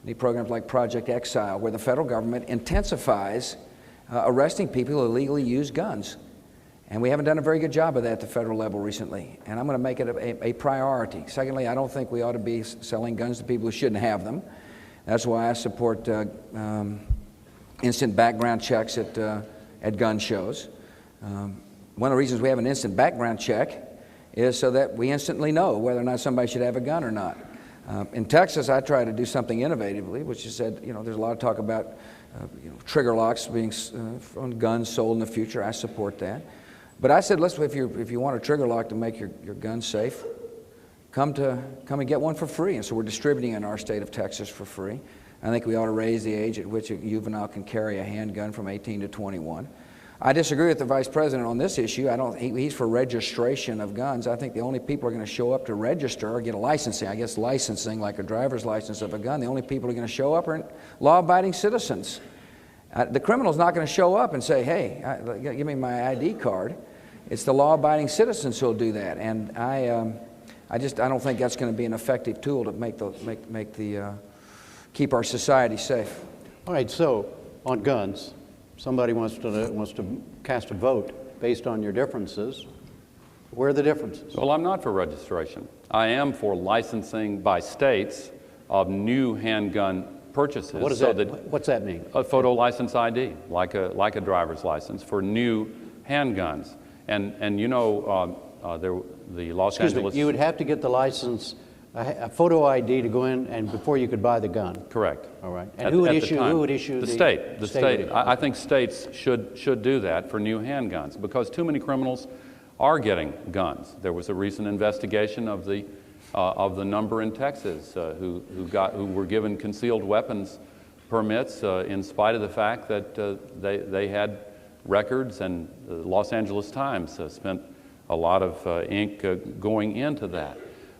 Need programs like Project Exile, where the federal government intensifies arresting people who illegally use guns. And we haven't done a very good job of that at the federal level recently. And I'm going to make it a priority. Secondly, I don't think we ought to be selling guns to people who shouldn't have them. That's why I support instant background checks at gun shows. One of the reasons we have an instant background check is so that we instantly know whether or not somebody should have a gun or not. In Texas, I try to do something innovatively, which is said, there's a lot of talk about trigger locks being on guns sold in the future. I support that. But I said, listen, if you want a trigger lock to make your gun safe, come and get one for free. And so we're distributing in our state of Texas for free. I think we ought to raise the age at which a juvenile can carry a handgun from 18 to 21. I disagree with the Vice President on this issue. He's for registration of guns. I think the only people who are going to show up to register or get a licensing, I guess licensing like a driver's license of a gun, the only people who are going to show up are law-abiding citizens. The criminal's not going to show up and say, hey, give me my ID card. It's the law-abiding citizens who'll do that. And I don't think that's going to be an effective tool to keep our society safe. All right, so on guns, somebody wants to cast a vote based on your differences. Where are the differences? Well, I'm not for registration. I am for licensing by states of new handgun purchases. What's that mean? A photo license ID, like a driver's license for new handguns. And the Los Angeles... You would have to get the license, a photo ID to go in and before you could buy the gun. Correct. All right. And who would issue the state? The state. I think states should do that for new handguns because too many criminals are getting guns. There was a recent investigation of the number in Texas who were given concealed weapons permits in spite of the fact that they had records, and the Los Angeles Times spent a lot of ink going into that.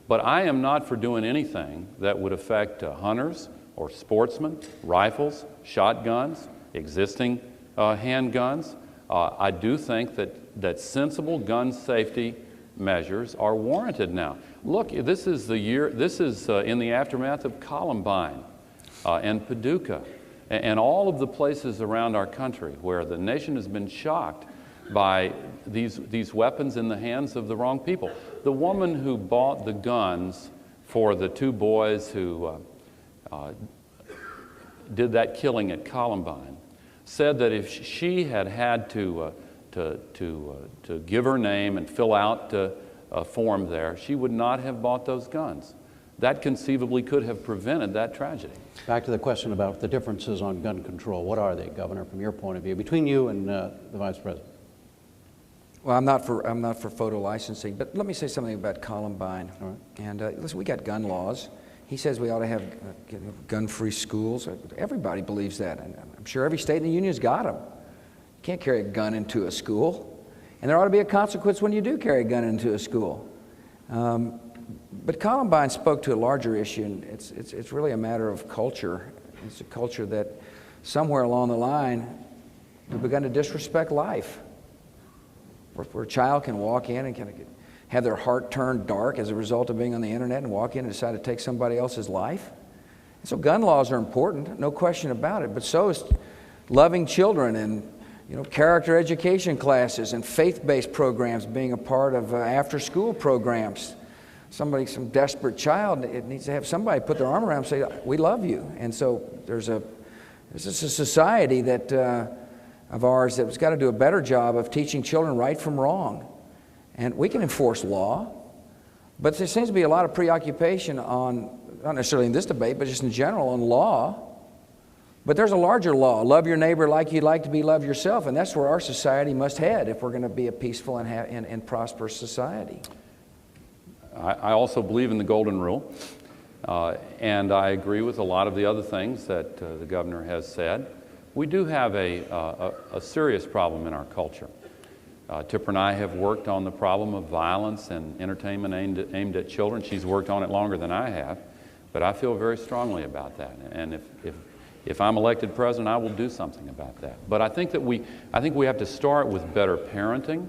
But I am not for doing anything that would affect hunters or sportsmen, rifles, shotguns, existing handguns. I do think that sensible gun safety measures are warranted now. Look, this is in the aftermath of Columbine and Paducah and all of the places around our country where the nation has been shocked by these weapons in the hands of the wrong people. The woman who bought the guns for the two boys who did that killing at Columbine said that if she had to give her name and fill out a form there, she would not have bought those guns. That conceivably could have prevented that tragedy. Back to the question about the differences on gun control. What are they, Governor, from your point of view, between you and the Vice President? Well, I'm not for photo licensing, but let me say something about Columbine. All right. And listen, we got gun laws. He says we ought to have gun-free schools. Everybody believes that, and I'm sure every state in the union's got them. You can't carry a gun into a school, and there ought to be a consequence when you do carry a gun into a school. But Columbine spoke to a larger issue, and it's really a matter of culture. It's a culture that somewhere along the line we've begun to disrespect life. Where a child can walk in and kind of have their heart turned dark as a result of being on the internet and walk in and decide to take somebody else's life. And so gun laws are important, no question about it, but so is loving children and character education classes and faith-based programs being a part of after-school programs. Some desperate child, it needs to have somebody put their arm around and say, we love you. And so there's a society that of ours that's got to do a better job of teaching children right from wrong. And we can enforce law, but there seems to be a lot of preoccupation on, not necessarily in this debate, but just in general on law, But there's a larger law, love your neighbor like you'd like to be loved yourself, and that's where our society must head if we're going to be a peaceful and prosperous society. I also believe in the Golden Rule, and I agree with a lot of the other things that the governor has said. We do have a serious problem in our culture. Tipper and I have worked on the problem of violence and entertainment aimed at children. She's worked on it longer than I have, but I feel very strongly about that. And if I'm elected president, I will do something about that. But I think we have to start with better parenting.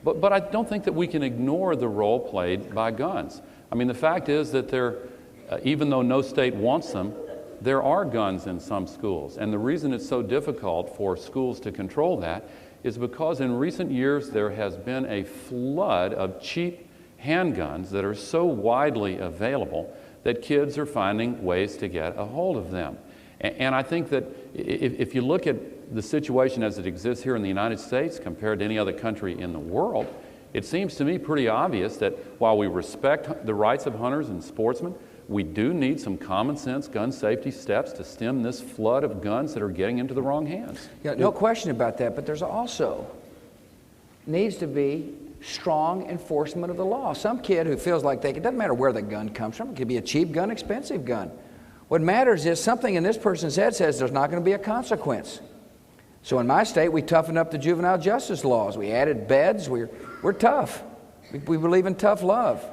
But I don't think that we can ignore the role played by guns. I mean, the fact is that even though no state wants them, there are guns in some schools. And the reason it's so difficult for schools to control that is because in recent years there has been a flood of cheap handguns that are so widely available that kids are finding ways to get a hold of them. And I think that if you look at the situation as it exists here in the United States compared to any other country in the world, it seems to me pretty obvious that while we respect the rights of hunters and sportsmen, we do need some common sense gun safety steps to stem this flood of guns that are getting into the wrong hands. Yeah, no question about that, but there's also needs to be strong enforcement of the law. Some kid who feels like it doesn't matter where the gun comes from, it could be a cheap gun, expensive gun. What matters is something in this person's head says there's not going to be a consequence. So in my state, we toughened up the juvenile justice laws. We added beds. We're tough. We believe in tough love.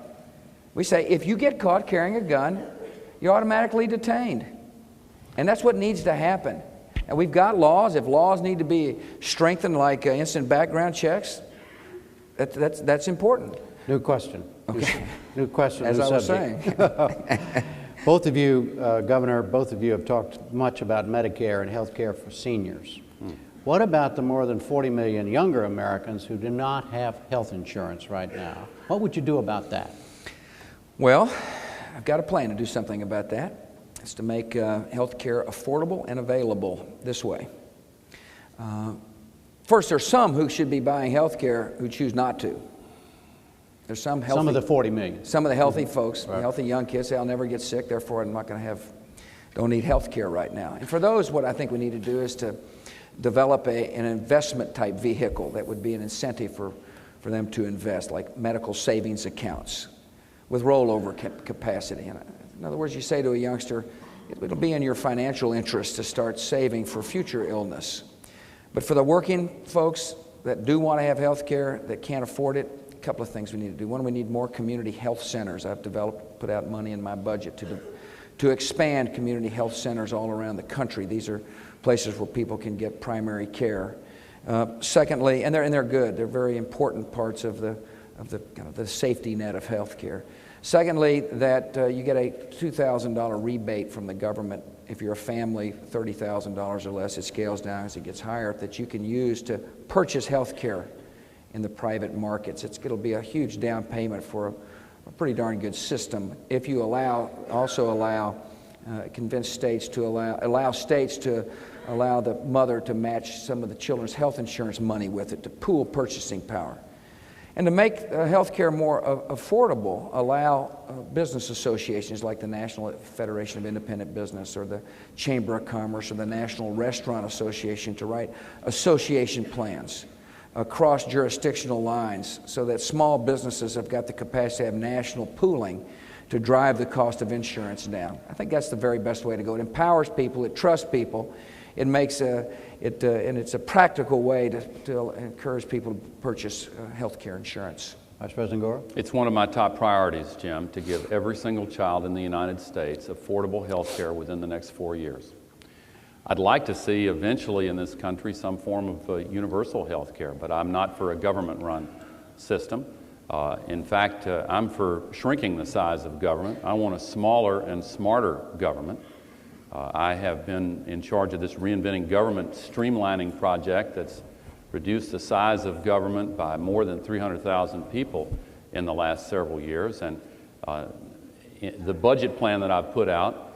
We say if you get caught carrying a gun, you're automatically detained. And that's what needs to happen. And we've got laws. If laws need to be strengthened like instant background checks, that's important. New question. Okay. New question. As I was saying. Both of you, Governor, both of you have talked much about Medicare and health care for seniors. What about the more than 40 million younger Americans who do not have health insurance right now? What would you do about that? Well, I've got a plan to do something about that. It's to make health care affordable and available this way. First, there's some who should be buying health care who choose not to. There's some of the 40 million. Some of the healthy folks, right. Healthy young kids say, I'll never get sick, therefore I'm not going to don't need health care right now. And for those, what I think we need to do is to develop an investment type vehicle that would be an incentive for them to invest, like medical savings accounts with rollover capacity. In other words, you say to a youngster, it'll be in your financial interest to start saving for future illness. But for the working folks that do want to have health care, that can't afford it, a couple of things we need to do. One, we need more community health centers. I've put out money in my budget to expand community health centers all around the country. These are places where people can get primary care. Secondly, and they're good. They're very important parts of the kind of the safety net of health care. Secondly, that you get a $2,000 rebate from the government if you're a family, $30,000 or less. It scales down as it gets higher, that you can use to purchase health care in the private markets. It'll be a huge down payment for a pretty darn good system if you convince states to allow the mother to match some of the children's health insurance money with it, to pool purchasing power. And to make health care more affordable, allow business associations like the National Federation of Independent Business or the Chamber of Commerce or the National Restaurant Association to write association plans across jurisdictional lines so that small businesses have got the capacity to have national pooling to drive the cost of insurance down. I think that's the very best way to go. It empowers people, it trusts people, it makes and it's a practical way to encourage people to purchase health care insurance. Vice President Gore? It's one of my top priorities, Jim, to give every single child in the United States affordable health care within the next 4 years. I'd like to see eventually in this country some form of universal health care, but I'm not for a government-run system. In fact, I'm for shrinking the size of government. I want a smaller and smarter government. I have been in charge of this Reinventing Government streamlining project that's reduced the size of government by more than 300,000 people in the last several years. And the budget plan that I've put out,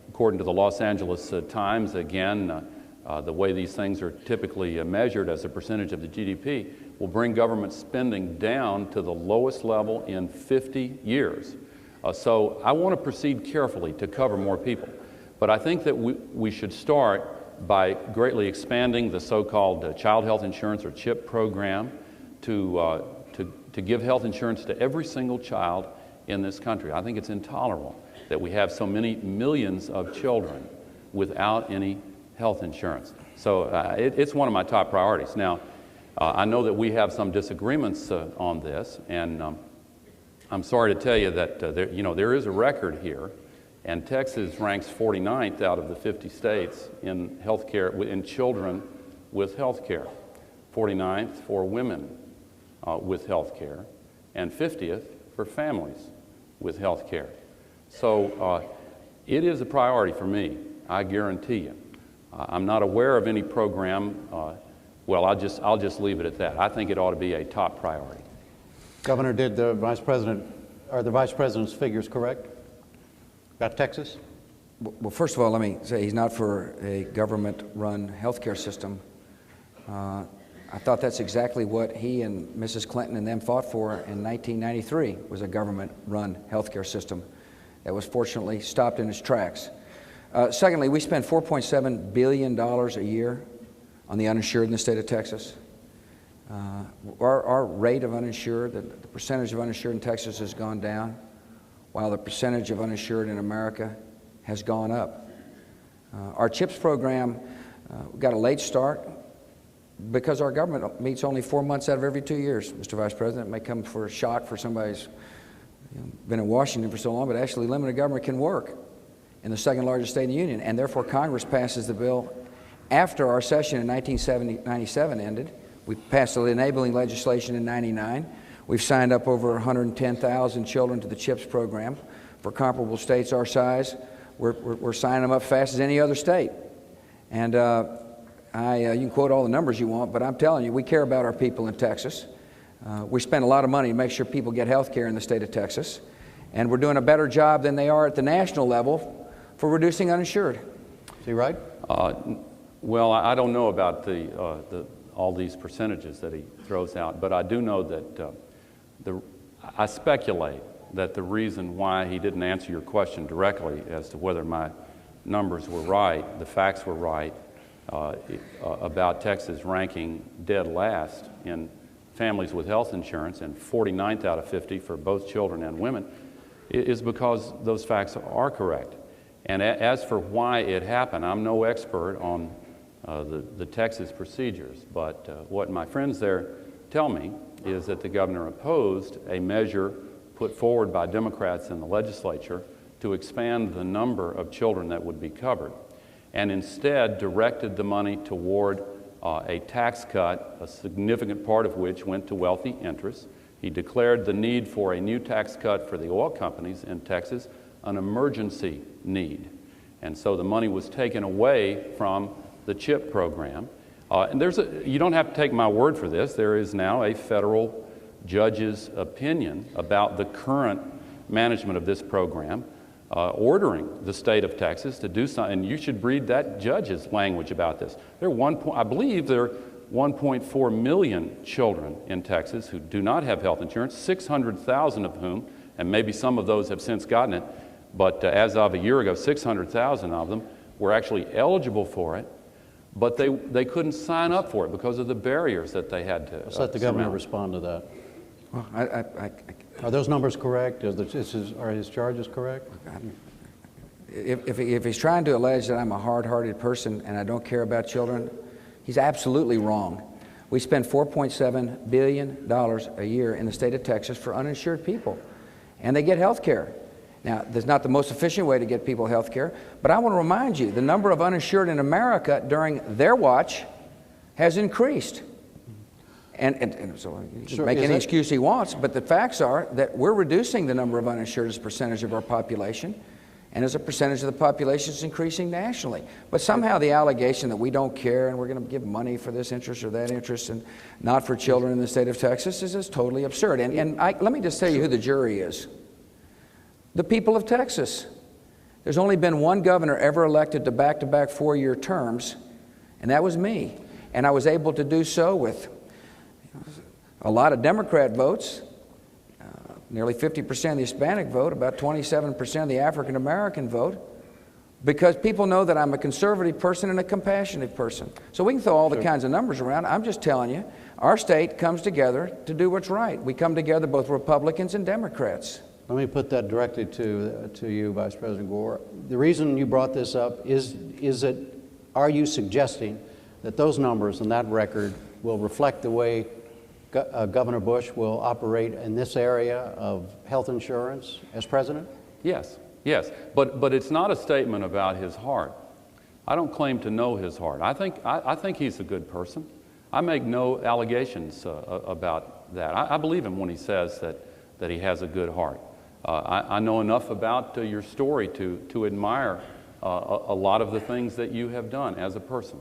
according to the Los Angeles Times, again, the way these things are typically measured as a percentage of the GDP, will bring government spending down to the lowest level in 50 years. So I want to proceed carefully to cover more people. But I think that we should start by greatly expanding the so-called Child Health Insurance or CHIP program to give health insurance to every single child in this country. I think it's intolerable that we have so many millions of children without any health insurance. So it's one of my top priorities. Now, I know that we have some disagreements on this, and I'm sorry to tell you that there is a record here, and Texas ranks 49th out of the 50 states in health care, in children with health care, 49th for women with health care, and 50th for families with health care. So it is a priority for me, I guarantee you. I'm not aware of any program. Well, I'll just leave it at that. I think it ought to be a top priority. Governor, did the Vice President, are the Vice President's figures correct about Texas? Well, first of all, let me say he's not for a government-run healthcare system. I thought that's exactly what he and Mrs. Clinton and them fought for in 1993, was a government-run healthcare system that was fortunately stopped in its tracks. Secondly, we spend $4.7 billion a year on the uninsured in the state of Texas. Our rate of uninsured, the percentage of uninsured in Texas has gone down, while the percentage of uninsured in America has gone up. Our CHIPS program got a late start because our government meets only 4 months out of every 2 years, Mr. Vice President. It may come for a shock for somebody who's been in Washington for so long, but actually limited government can work in the second largest state in the union, and therefore Congress passes the bill after our session in 1997 ended. We passed the enabling legislation in '99. We've signed up over 110,000 children to the CHIPS program. For comparable states our size, we're signing them up fast as any other state. And you can quote all the numbers you want, but I'm telling you, we care about our people in Texas. We spend a lot of money to make sure people get health care in the state of Texas, and we're doing a better job than they are at the national level for reducing uninsured. Is he right? Well, I don't know about all these percentages that he throws out, but I do know that I speculate that the reason why he didn't answer your question directly as to whether my numbers were right, the facts were right, about Texas ranking dead last in families with health insurance and 49th out of 50 for both children and women, is because those facts are correct. And as for why it happened, I'm no expert on the Texas procedures, but what my friends there tell me is that the governor opposed a measure put forward by Democrats in the legislature to expand the number of children that would be covered, and instead directed the money toward a tax cut, a significant part of which went to wealthy interests. He declared the need for a new tax cut for the oil companies in Texas an emergency need. And so the money was taken away from the CHIP program. And you don't have to take my word for this. There is now a federal judge's opinion about the current management of this program, ordering the state of Texas to do something. And you should read that judge's language about this. I believe there are 1.4 million children in Texas who do not have health insurance, 600,000 of whom, and maybe some of those have since gotten it, but as of a year ago, 600,000 of them were actually eligible for it, but they couldn't sign up for it because of the barriers that they had to Let's let the governor respond to that. Well, Are those numbers correct? Are his charges correct? If he's trying to allege that I'm a hard-hearted person and I don't care about children, he's absolutely wrong. We spend $4.7 billion a year in the state of Texas for uninsured people, and they get health care. Now, that's not the most efficient way to get people health care, but I want to remind you, the number of uninsured in America during their watch has increased. And so he can make any excuse he wants, but the facts are that we're reducing the number of uninsured as a percentage of our population, and as a percentage of the population is increasing nationally. But somehow the allegation that we don't care and we're going to give money for this interest or that interest and not for children in the state of Texas is just totally absurd. And let me just tell you who the jury is. The people of Texas. There's only been one governor ever elected to back-to-back 4-year terms, and that was me. And I was able to do so with a lot of Democrat votes, nearly 50% of the Hispanic vote, about 27% of the African-American vote. because people know that I'm a conservative person and a compassionate person. So we can throw all the kinds of numbers around. I'm just telling you, our state comes together to do what's right. We come together, both Republicans and Democrats. Let me put that directly to you, Vice President Gore. The reason you brought this up is that, are you suggesting that those numbers and that record will reflect the way Governor Bush will operate in this area of health insurance as president? Yes, yes, but it's not a statement about his heart. I don't claim to know his heart. I think he's a good person. I make no allegations about that. I believe him when he says that he has a good heart. I know enough about your story to admire a lot of the things that you have done as a person.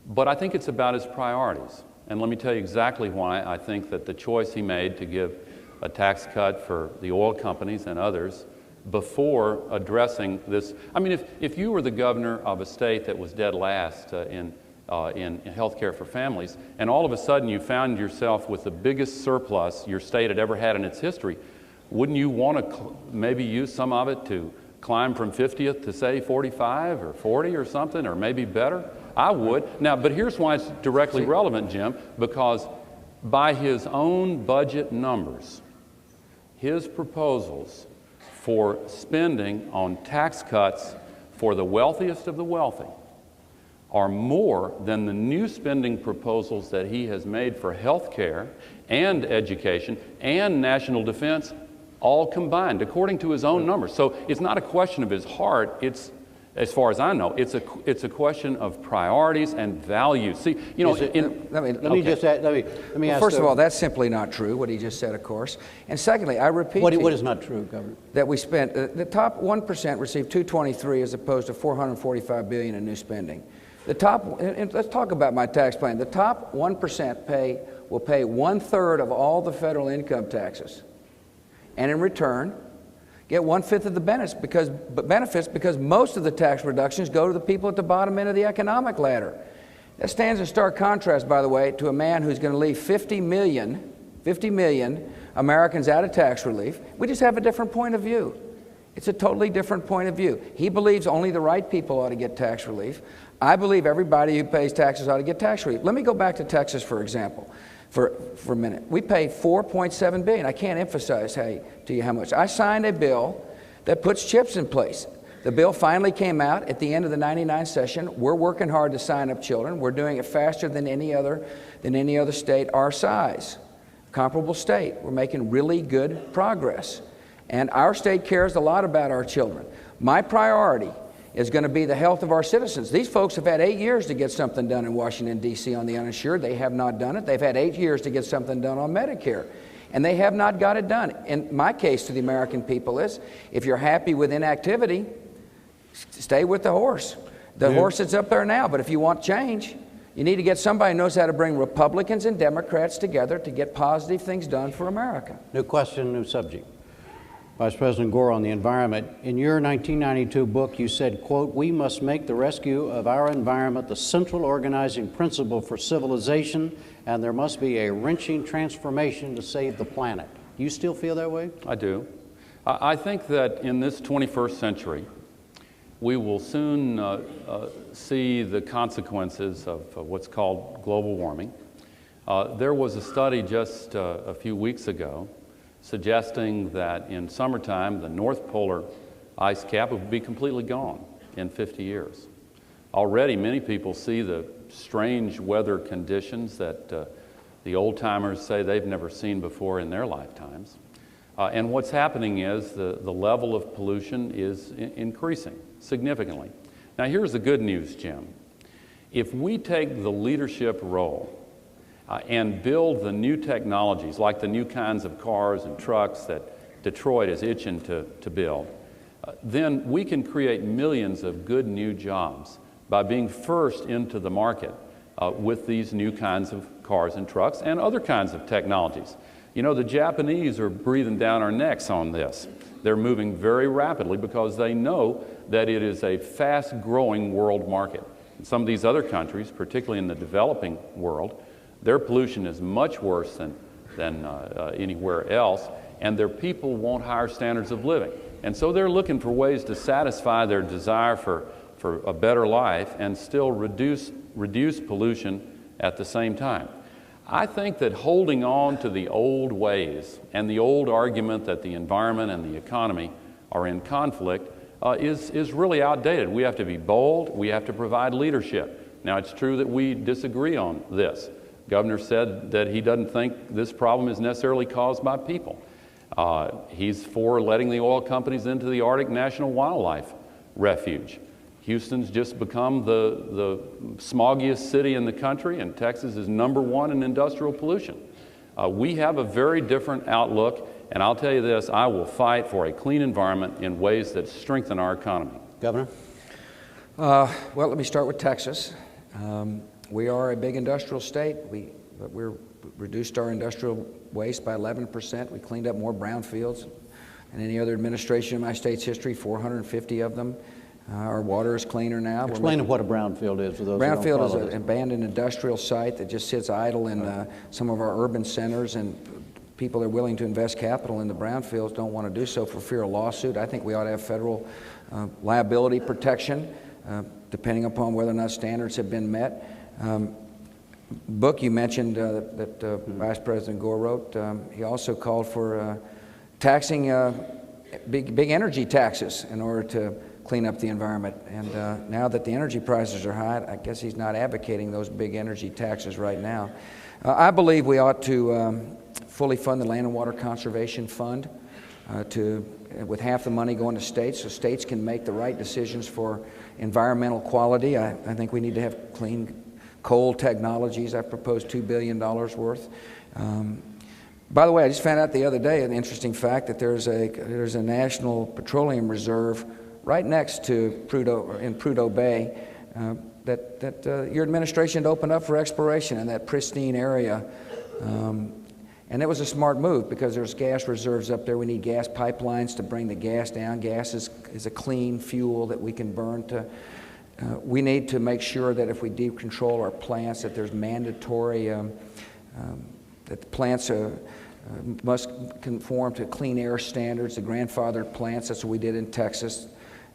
But I think it's about his priorities. And let me tell you exactly why I think that the choice he made to give a tax cut for the oil companies and others before addressing this. I mean, if you were the governor of a state that was dead last in health care for families, and all of a sudden you found yourself with the biggest surplus your state had ever had in its history, wouldn't you want to maybe use some of it to climb from 50th to, say, 45 or 40 or something, or maybe better? I would. Now, but here's why it's directly relevant, Jim, because by his own budget numbers, his proposals for spending on tax cuts for the wealthiest of the wealthy are more than the new spending proposals that he has made for health care and education and national defense, all combined, according to his own numbers. So it's not a question of his heart. It's, as far as I know, it's a question of priorities and values. See, you know, let me ask. First of all, that's simply not true, what he just said, of course. And secondly, I repeat, what is not true, Governor? That we spent the top 1% received $223 as opposed to $445 billion in new spending. The top, and let's talk about my tax plan. The top 1% will pay 1/3 of all the federal income taxes, and in return, get 1/5 of the benefits because most of the tax reductions go to the people at the bottom end of the economic ladder. That stands in stark contrast, by the way, to a man who's going to leave 50 million Americans out of tax relief. We just have a different point of view. It's a totally different point of view. He believes only the right people ought to get tax relief. I believe everybody who pays taxes ought to get tax relief. Let me go back to Texas, for example, for a minute. We pay $4.7 billion. I can't emphasize to you how much. I signed a bill that puts chips in place. The bill finally came out at the end of the '99 session. We're working hard to sign up children. We're doing it faster than any other state our size, comparable state. We're making really good progress. And our state cares a lot about our children. My priority is going to be the health of our citizens. These folks have had 8 years to get something done in Washington, D.C. on the uninsured. They have not done it. They've had 8 years to get something done on Medicare, and they have not got it done. And my case to the American people is, if you're happy with inactivity, stay with the horse. The horse is up there now, but if you want change, you need to get somebody who knows how to bring Republicans and Democrats together to get positive things done for America. New question, new subject. Vice President Gore, on the environment. In your 1992 book, you said, quote, "We must make the rescue of our environment the central organizing principle for civilization, and there must be a wrenching transformation to save the planet." Do you still feel that way? I do. I think that in this 21st century, we will soon see the consequences of what's called global warming. There was a study just a few weeks ago suggesting that in summertime, the North Polar ice cap would be completely gone in 50 years. Already, many people see the strange weather conditions that the old-timers say they've never seen before in their lifetimes. And what's happening is the level of pollution is increasing significantly. Now, here's the good news, Jim. If we take the leadership role and build the new technologies, like the new kinds of cars and trucks that Detroit is itching to build, then we can create millions of good new jobs by being first into the market with these new kinds of cars and trucks and other kinds of technologies. You know, the Japanese are breathing down our necks on this. They're moving very rapidly because they know that it is a fast-growing world market. In some of these other countries, particularly in the developing world, their pollution is much worse than anywhere else, and their people want higher standards of living. And so they're looking for ways to satisfy their desire for a better life and still reduce pollution at the same time. I think that holding on to the old ways and the old argument that the environment and the economy are in conflict is really outdated. We have to be bold. We have to provide leadership. Now, it's true that we disagree on this. Governor said that he doesn't think this problem is necessarily caused by people. He's for letting the oil companies into the Arctic National Wildlife Refuge. Houston's just become the smoggiest city in the country, and Texas is #1 in industrial pollution. We have a very different outlook, and I'll tell you this, I will fight for a clean environment in ways that strengthen our economy. Governor? Well, let me start with Texas. We are a big industrial state. We reduced our industrial waste by 11%. We cleaned up more brownfields than any other administration in my state's history, 450 of them. Our water is cleaner now. Explain what a brownfield is for those who don't Brownfield follow is this. an abandoned industrial site that just sits idle in some of our urban centers, and people that are willing to invest capital in the brownfields don't want to do so for fear of lawsuit. I think we ought to have federal liability protection, depending upon whether or not standards have been met. Book you mentioned that Vice President Gore wrote, he also called for taxing big energy taxes in order to clean up the environment. And now that the energy prices are high, I guess he's not advocating those big energy taxes right now. I believe we ought to fully fund the Land and Water Conservation Fund with half the money going to states, so states can make the right decisions for environmental quality. I think we need to have clean coal technologies. I've proposed $2 billion worth. By the way, I just found out the other day an interesting fact that there's a National Petroleum Reserve right next to Prudhoe Bay that your administration had opened up for exploration in that pristine area. And it was a smart move because there's gas reserves up there. We need gas pipelines to bring the gas down. Gas is a clean fuel that we can burn to. We need to make sure that if we decontrol our plants, that there's mandatory, that the plants must conform to clean air standards, the grandfathered plants. That's what we did in Texas.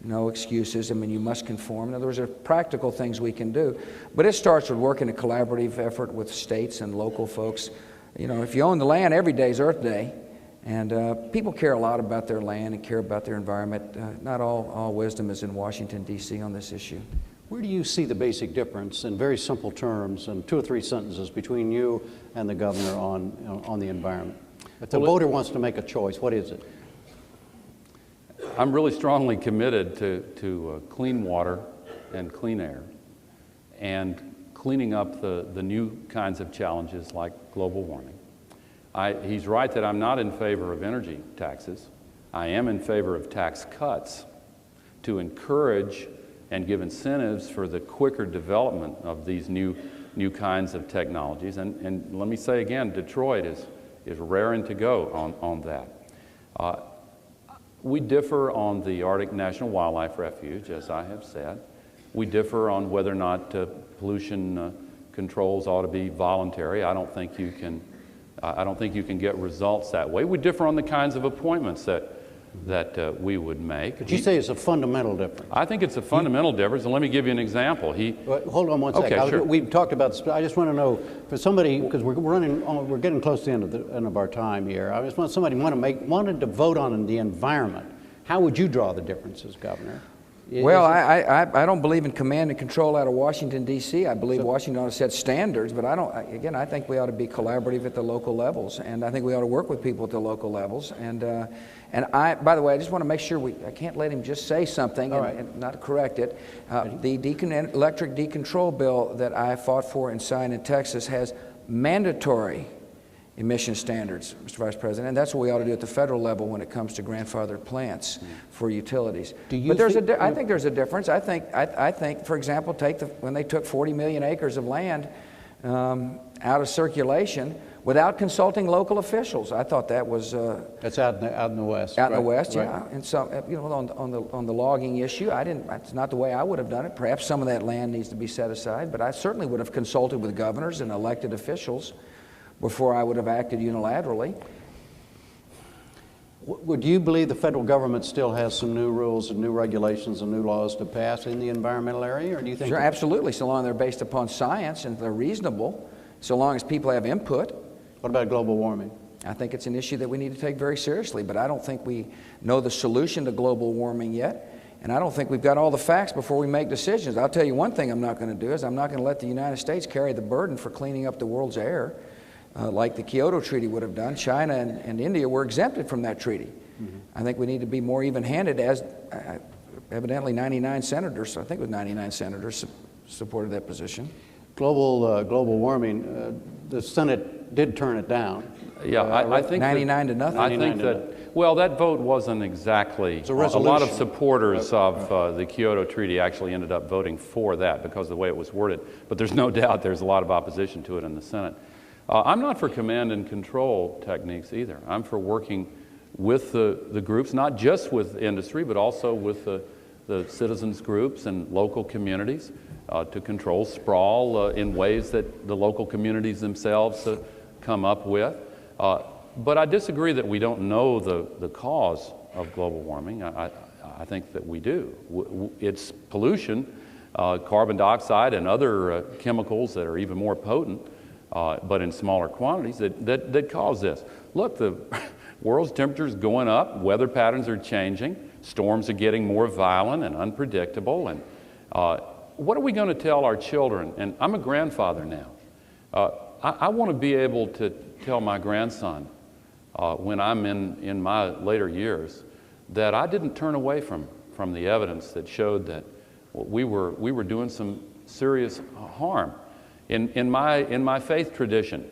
No excuses. I mean, you must conform. Now, those are practical things we can do. But it starts with working a collaborative effort with states and local folks. You know, if you own the land, every day is Earth Day. And people care a lot about their land and care about their environment. Not all wisdom is in Washington, D.C. on this issue. Where do you see the basic difference, in very simple terms, in 2 or 3 sentences, between you and the governor on the environment? If the voter wants to make a choice, what is it? I'm really strongly committed to clean water and clean air and cleaning up the new kinds of challenges like global warming. He's right that I'm not in favor of energy taxes. I am in favor of tax cuts to encourage and give incentives for the quicker development of these new kinds of technologies. And let me say again, Detroit is raring to go on that. We differ on the Arctic National Wildlife Refuge, as I have said. We differ on whether or not pollution controls ought to be voluntary. I don't think you can get results that way. We differ on the kinds of appointments that we would make. But you say it's a fundamental difference. I think it's a fundamental difference, and let me give you an example. Hold on one second. Okay, sure. We've talked about this. I just want to know, for somebody, because we're getting close to the end of our time here. I just want somebody wanted to vote on the environment. How would you draw the differences, Governor? Well, I don't believe in command and control out of Washington, D.C. I believe Washington ought to set standards, but I think we ought to be collaborative at the local levels, and I think we ought to work with people at the local levels. And by the way, I just want to make sure I can't let him just say something and not correct it. The electric decontrol bill that I fought for and signed in Texas has mandatory emission standards, Mr. Vice President, and that's what we ought to do at the federal level when it comes to grandfathered plants for utilities. But I think there's a difference. I think, for example, when they took 40 million acres of land out of circulation without consulting local officials, I thought that was that's out in the West. Out in the West, yeah. And so, on the logging issue, it's not the way I would have done it. Perhaps some of that land needs to be set aside, but I certainly would have consulted with governors and elected officials before I would have acted unilaterally. Would you believe the federal government still has some new rules and new regulations and new laws to pass in the environmental area, or do you think? Sure, absolutely, so long as they're based upon science and they're reasonable, so long as people have input. What about global warming? I think it's an issue that we need to take very seriously, but I don't think we know the solution to global warming yet, and I don't think we've got all the facts before we make decisions. I'll tell you one thing I'm not going to do is I'm not going to let the United States carry the burden for cleaning up the world's air like the Kyoto Treaty would have done. China and India were exempted from that treaty. Mm-hmm. I think we need to be more even-handed, as evidently 99 senators, I think it was 99 senators supported that position. Global warming, the Senate did turn it down. Yeah, I think 99 to nothing. I think that, well, that vote wasn't exactly, a lot of supporters of the Kyoto Treaty actually ended up voting for that because of the way it was worded. But there's no doubt there's a lot of opposition to it in the Senate. I'm not for command and control techniques either. I'm for working with the groups, not just with industry, but also with the citizens groups and local communities to control sprawl in ways that the local communities themselves come up with. But I disagree that we don't know the cause of global warming. I think that we do. It's pollution, carbon dioxide and other chemicals that are even more potent, but in smaller quantities that cause this. Look, the world's temperature is going up, weather patterns are changing, storms are getting more violent and unpredictable, and what are we going to tell our children? And I'm a grandfather now. I want to be able to tell my grandson when I'm in my later years that I didn't turn away from the evidence that showed that we were doing some serious harm. In my faith tradition,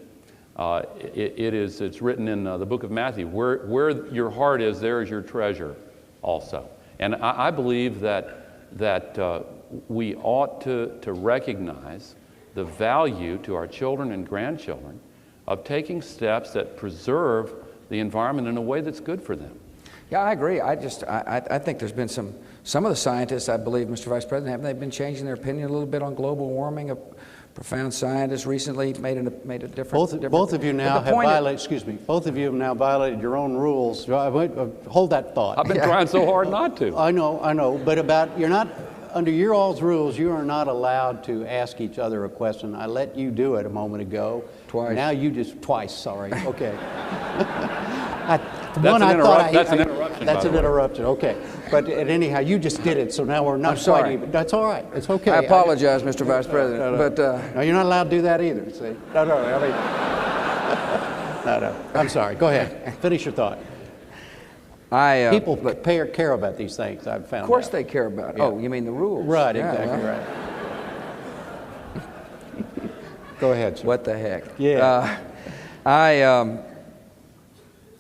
it's written in the book of Matthew, where your heart is, there is your treasure also. And I believe that we ought to recognize the value to our children and grandchildren of taking steps that preserve the environment in a way that's good for them. Yeah, I agree. I think there's been some of the scientists, I believe, Mr. Vice President, haven't they been changing their opinion a little bit on global warming? A profound scientist recently made a different. Both of you now have violated. Excuse me. Both of you have now violated your own rules. Hold that thought. I've been trying so hard not to. I know. But you're not. Under your all's rules, you are not allowed to ask each other a question. I let you do it a moment ago. Twice. Now you just twice. Sorry. Okay. That's an interruption. That's an interruption. Okay. But anyhow, you just did it, so now we're not quite even. That's all right. It's okay. I apologize, Mr. Vice President. No. But no, you're not allowed to do that either. See? No. I mean, no. I'm sorry. Go ahead. Finish your thought. People care about these things, I've found. Of course they care about it. Yeah. Oh, you mean the rules? Right, exactly right. Go ahead, sir. What the heck? Yeah.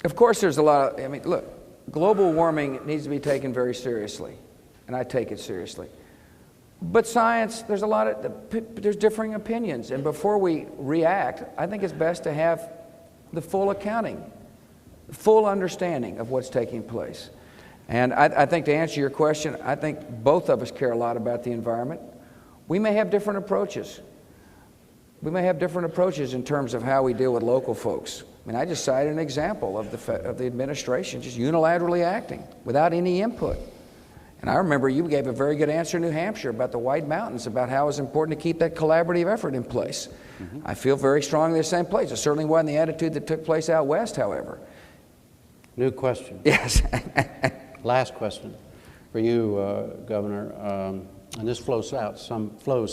Of course there's a lot of, look, global warming needs to be taken very seriously, and I take it seriously. But science, there's differing opinions, and before we react, I think it's best to have the full accounting, full understanding of what's taking place. And I think to answer your question, I think both of us care a lot about the environment. We may have different approaches. We may have different approaches in terms of how we deal with local folks. I just cited an example of the administration just unilaterally acting without any input. And I remember you gave a very good answer in New Hampshire about the White Mountains, about how it's important to keep that collaborative effort in place. Mm-hmm. I feel very strongly the same place. It certainly wasn't the attitude that took place out west, however. New question. Yes. Last question for you, Governor, and this flows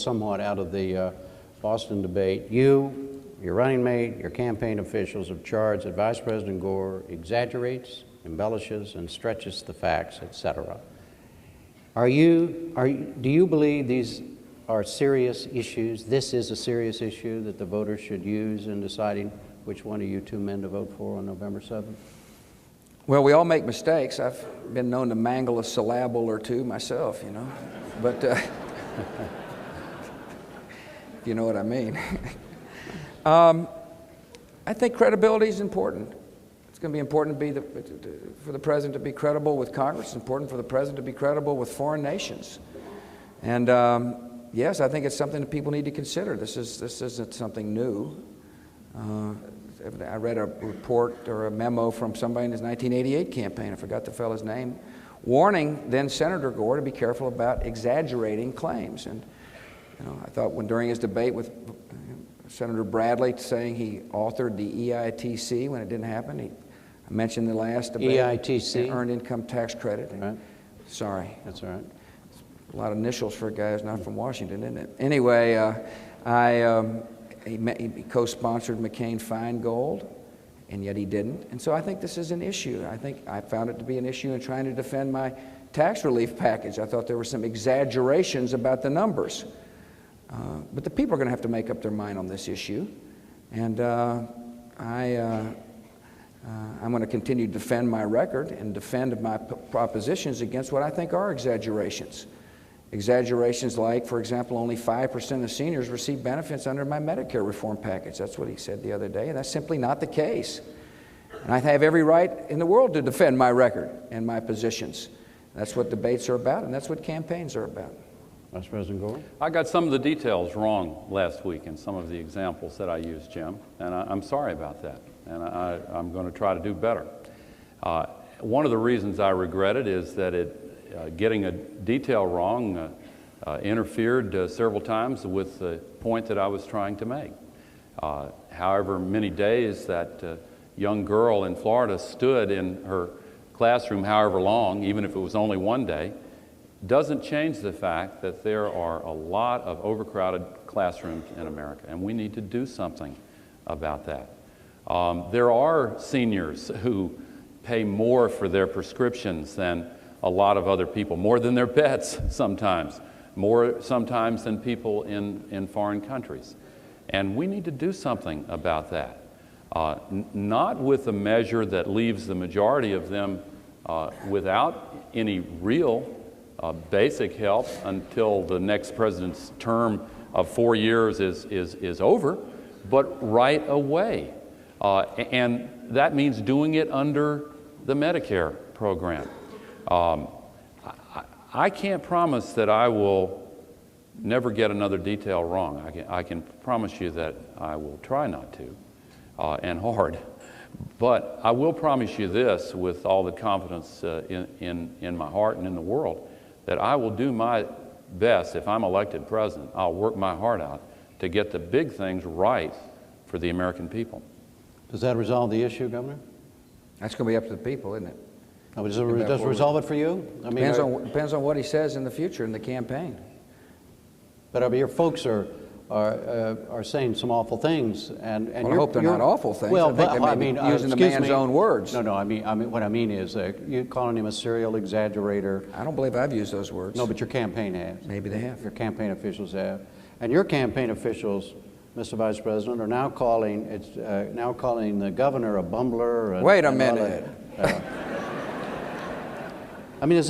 somewhat out of the Boston debate. You, your running mate, your campaign officials have charged that Vice President Gore exaggerates, embellishes, and stretches the facts, etc. Do you believe these are serious issues? This is a serious issue that the voters should use in deciding which one of you two men to vote for on November 7th? Well, we all make mistakes. I've been known to mangle a syllable or two myself, but you know what I mean. I think credibility is important. It's going to be important for the president to be credible with Congress. It's important for the president to be credible with foreign nations. And yes, I think it's something that people need to consider. This isn't something new. I read a report or a memo from somebody in his 1988 campaign, I forgot the fellow's name, warning then Senator Gore to be careful about exaggerating claims. And I thought during his debate with Senator Bradley saying he authored the EITC when it didn't happen, I mentioned the last debate. EITC? Earned Income Tax Credit. Right. Sorry. That's all right. A lot of initials for a guy who's not from Washington, isn't it? Anyway, he co-sponsored McCain-Feingold, and yet he didn't. And so I think this is an issue. I think I found it to be an issue in trying to defend my tax relief package. I thought there were some exaggerations about the numbers. But the people are going to have to make up their mind on this issue. And I'm going to continue to defend my record and defend my propositions against what I think are exaggerations. Exaggerations like, for example, only 5% of seniors receive benefits under my Medicare reform package. That's what he said the other day, and that's simply not the case. And I have every right in the world to defend my record and my positions. That's what debates are about, and that's what campaigns are about. Vice President Gore? I got some of the details wrong last week in some of the examples that I used, Jim, and I'm sorry about that, and I'm going to try to do better. One of the reasons I regret it is that getting a detail wrong interfered several times with the point that I was trying to make. However many days that young girl in Florida stood in her classroom, however long, even if it was only one day, doesn't change the fact that there are a lot of overcrowded classrooms in America, and we need to do something about that. There are seniors who pay more for their prescriptions than a lot of other people, more than their pets sometimes, more sometimes than people in foreign countries. And we need to do something about that. Not with a measure that leaves the majority of them without any real basic help until the next president's term of 4 years is over, but right away. And that means doing it under the Medicare program. I can't promise that I will never get another detail wrong. I can promise you that I will try not to, and hard. But I will promise you this with all the confidence in my heart and in the world, that I will do my best. If I'm elected president, I'll work my heart out to get the big things right for the American people. Does that resolve the issue, Governor? That's going to be up to the people, isn't it? Oh, does it resolve it for you? I mean, depends on what he says in the future in the campaign. But I mean, your folks are saying some awful things, and I hope they're not awful things. Well, I think they may be using the man's own words. No, I mean, what I mean is you calling him a serial exaggerator. I don't believe I've used those words. No, but your campaign has. Maybe they have. Your campaign officials have, and your campaign officials, Mr. Vice President, are now calling the governor a bumbler. Wait a minute. I mean,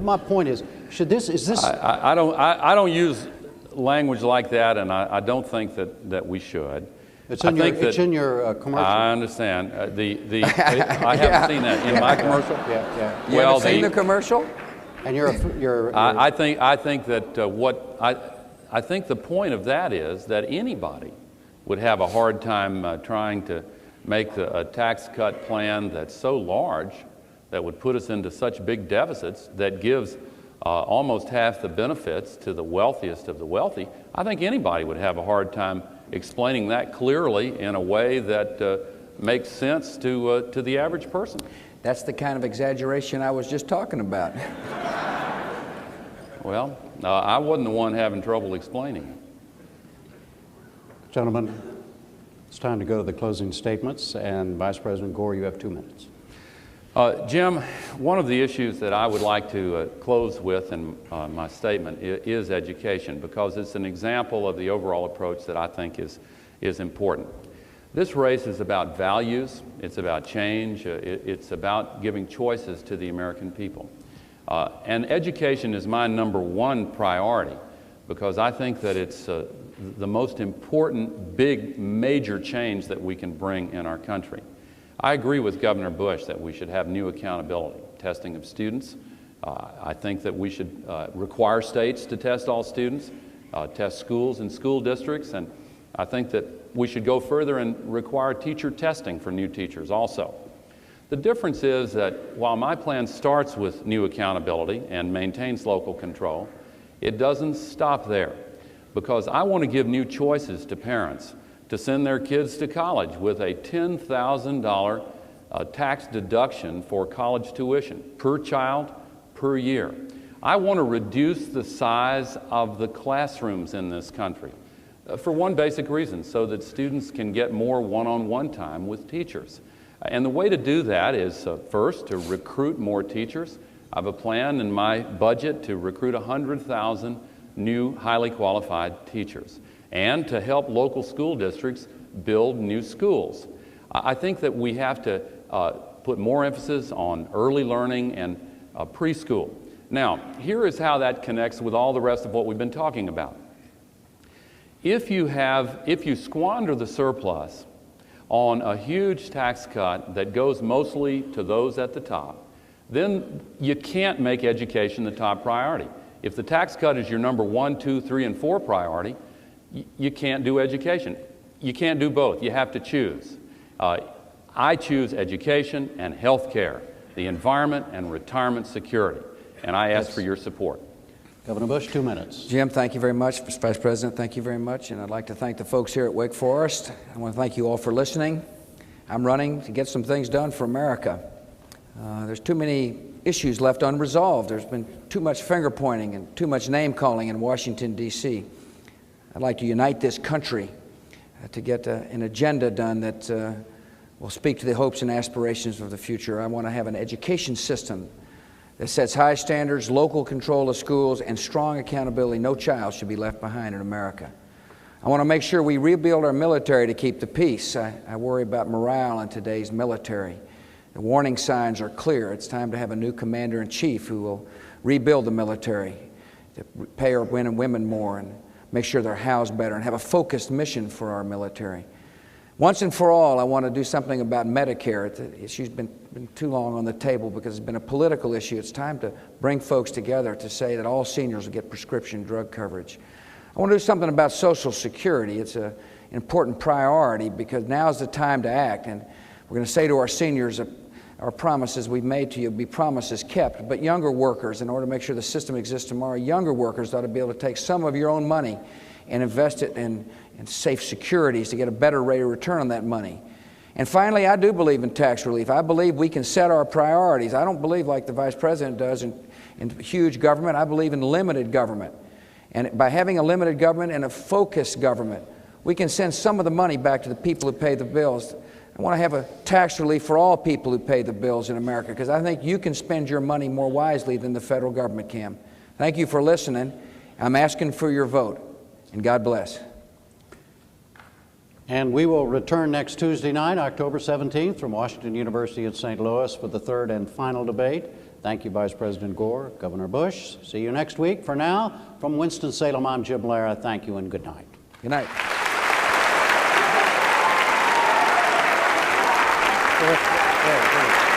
my point is, is this? I don't use language like that, and I don't think that we should. It's in your commercial. I understand. I haven't seen that in my commercial. Yeah. You haven't seen the commercial? And you're I think that I think the point of that is that anybody would have a hard time trying to make a tax cut plan that's so large that would put us into such big deficits that gives almost half the benefits to the wealthiest of the wealthy. I think anybody would have a hard time explaining that clearly in a way that makes sense to the average person. That's the kind of exaggeration I was just talking about. Well, I wasn't the one having trouble explaining it. Gentlemen, it's time to go to the closing statements, and Vice President Gore, you have 2 minutes. Jim, one of the issues that I would like to close with in my statement is education, because it's an example of the overall approach that I think is important. This race is about values, it's about change, it's about giving choices to the American people. And education is my #1 priority, because I think that it's the most important, big, major change that we can bring in our country. I agree with Governor Bush that we should have new accountability, testing of students. I think that we should require states to test all students, test schools and school districts, and I think that we should go further and require teacher testing for new teachers also. The difference is that while my plan starts with new accountability and maintains local control, it doesn't stop there, because I want to give new choices to parents to send their kids to college with a $10,000 tax deduction for college tuition per child per year. I want to reduce the size of the classrooms in this country for one basic reason, so that students can get more one-on-one time with teachers. And the way to do that is first to recruit more teachers. I have a plan in my budget to recruit 100,000 new highly qualified teachers, and to help local school districts build new schools. I think that we have to put more emphasis on early learning and preschool. Now, here is how that connects with all the rest of what we've been talking about. If you squander the surplus on a huge tax cut that goes mostly to those at the top, then you can't make education the top priority. If the tax cut is your number 1, 2, 3, and 4 priority, you can't do education. You can't do both. You have to choose. I choose education and health care, the environment and retirement security, and I ask for your support. Governor Bush, 2 minutes. Jim, thank you very much. Vice President, thank you very much. And I'd like to thank the folks here at Wake Forest. I want to thank you all for listening. I'm running to get some things done for America. There's too many issues left unresolved. There's been too much finger pointing and too much name calling in Washington, D.C. I'd like to unite this country to get an agenda done that will speak to the hopes and aspirations of the future. I want to have an education system that sets high standards, local control of schools, and strong accountability. No child should be left behind in America. I want to make sure we rebuild our military to keep the peace. I worry about morale in today's military. The warning signs are clear. It's time to have a new commander-in-chief who will rebuild the military, to pay our men and women more and make sure they're housed better, and have a focused mission for our military. Once and for all, I want to do something about Medicare. The issue's been too long on the table because it's been a political issue. It's time to bring folks together to say that all seniors will get prescription drug coverage. I want to do something about Social Security. It's an important priority because now's the time to act. And we're going to say to our seniors, our promises we've made to you be promises kept. But younger workers, in order to make sure the system exists tomorrow, younger workers ought to be able to take some of your own money and invest it in safe securities to get a better rate of return on that money. And finally, I do believe in tax relief. I believe we can set our priorities. I don't believe like the Vice President does in huge government. I believe in limited government. And by having a limited government and a focused government, we can send some of the money back to the people who pay the bills. I want to have a tax relief for all people who pay the bills in America, because I think you can spend your money more wisely than the federal government can. Thank you for listening. I'm asking for your vote, and God bless. And we will return next Tuesday night, October 17th, from Washington University in St. Louis for the third and final debate. Thank you, Vice President Gore, Governor Bush. See you next week. For now, from Winston-Salem, I'm Jim Lehrer. Thank you and good night. Good night. There.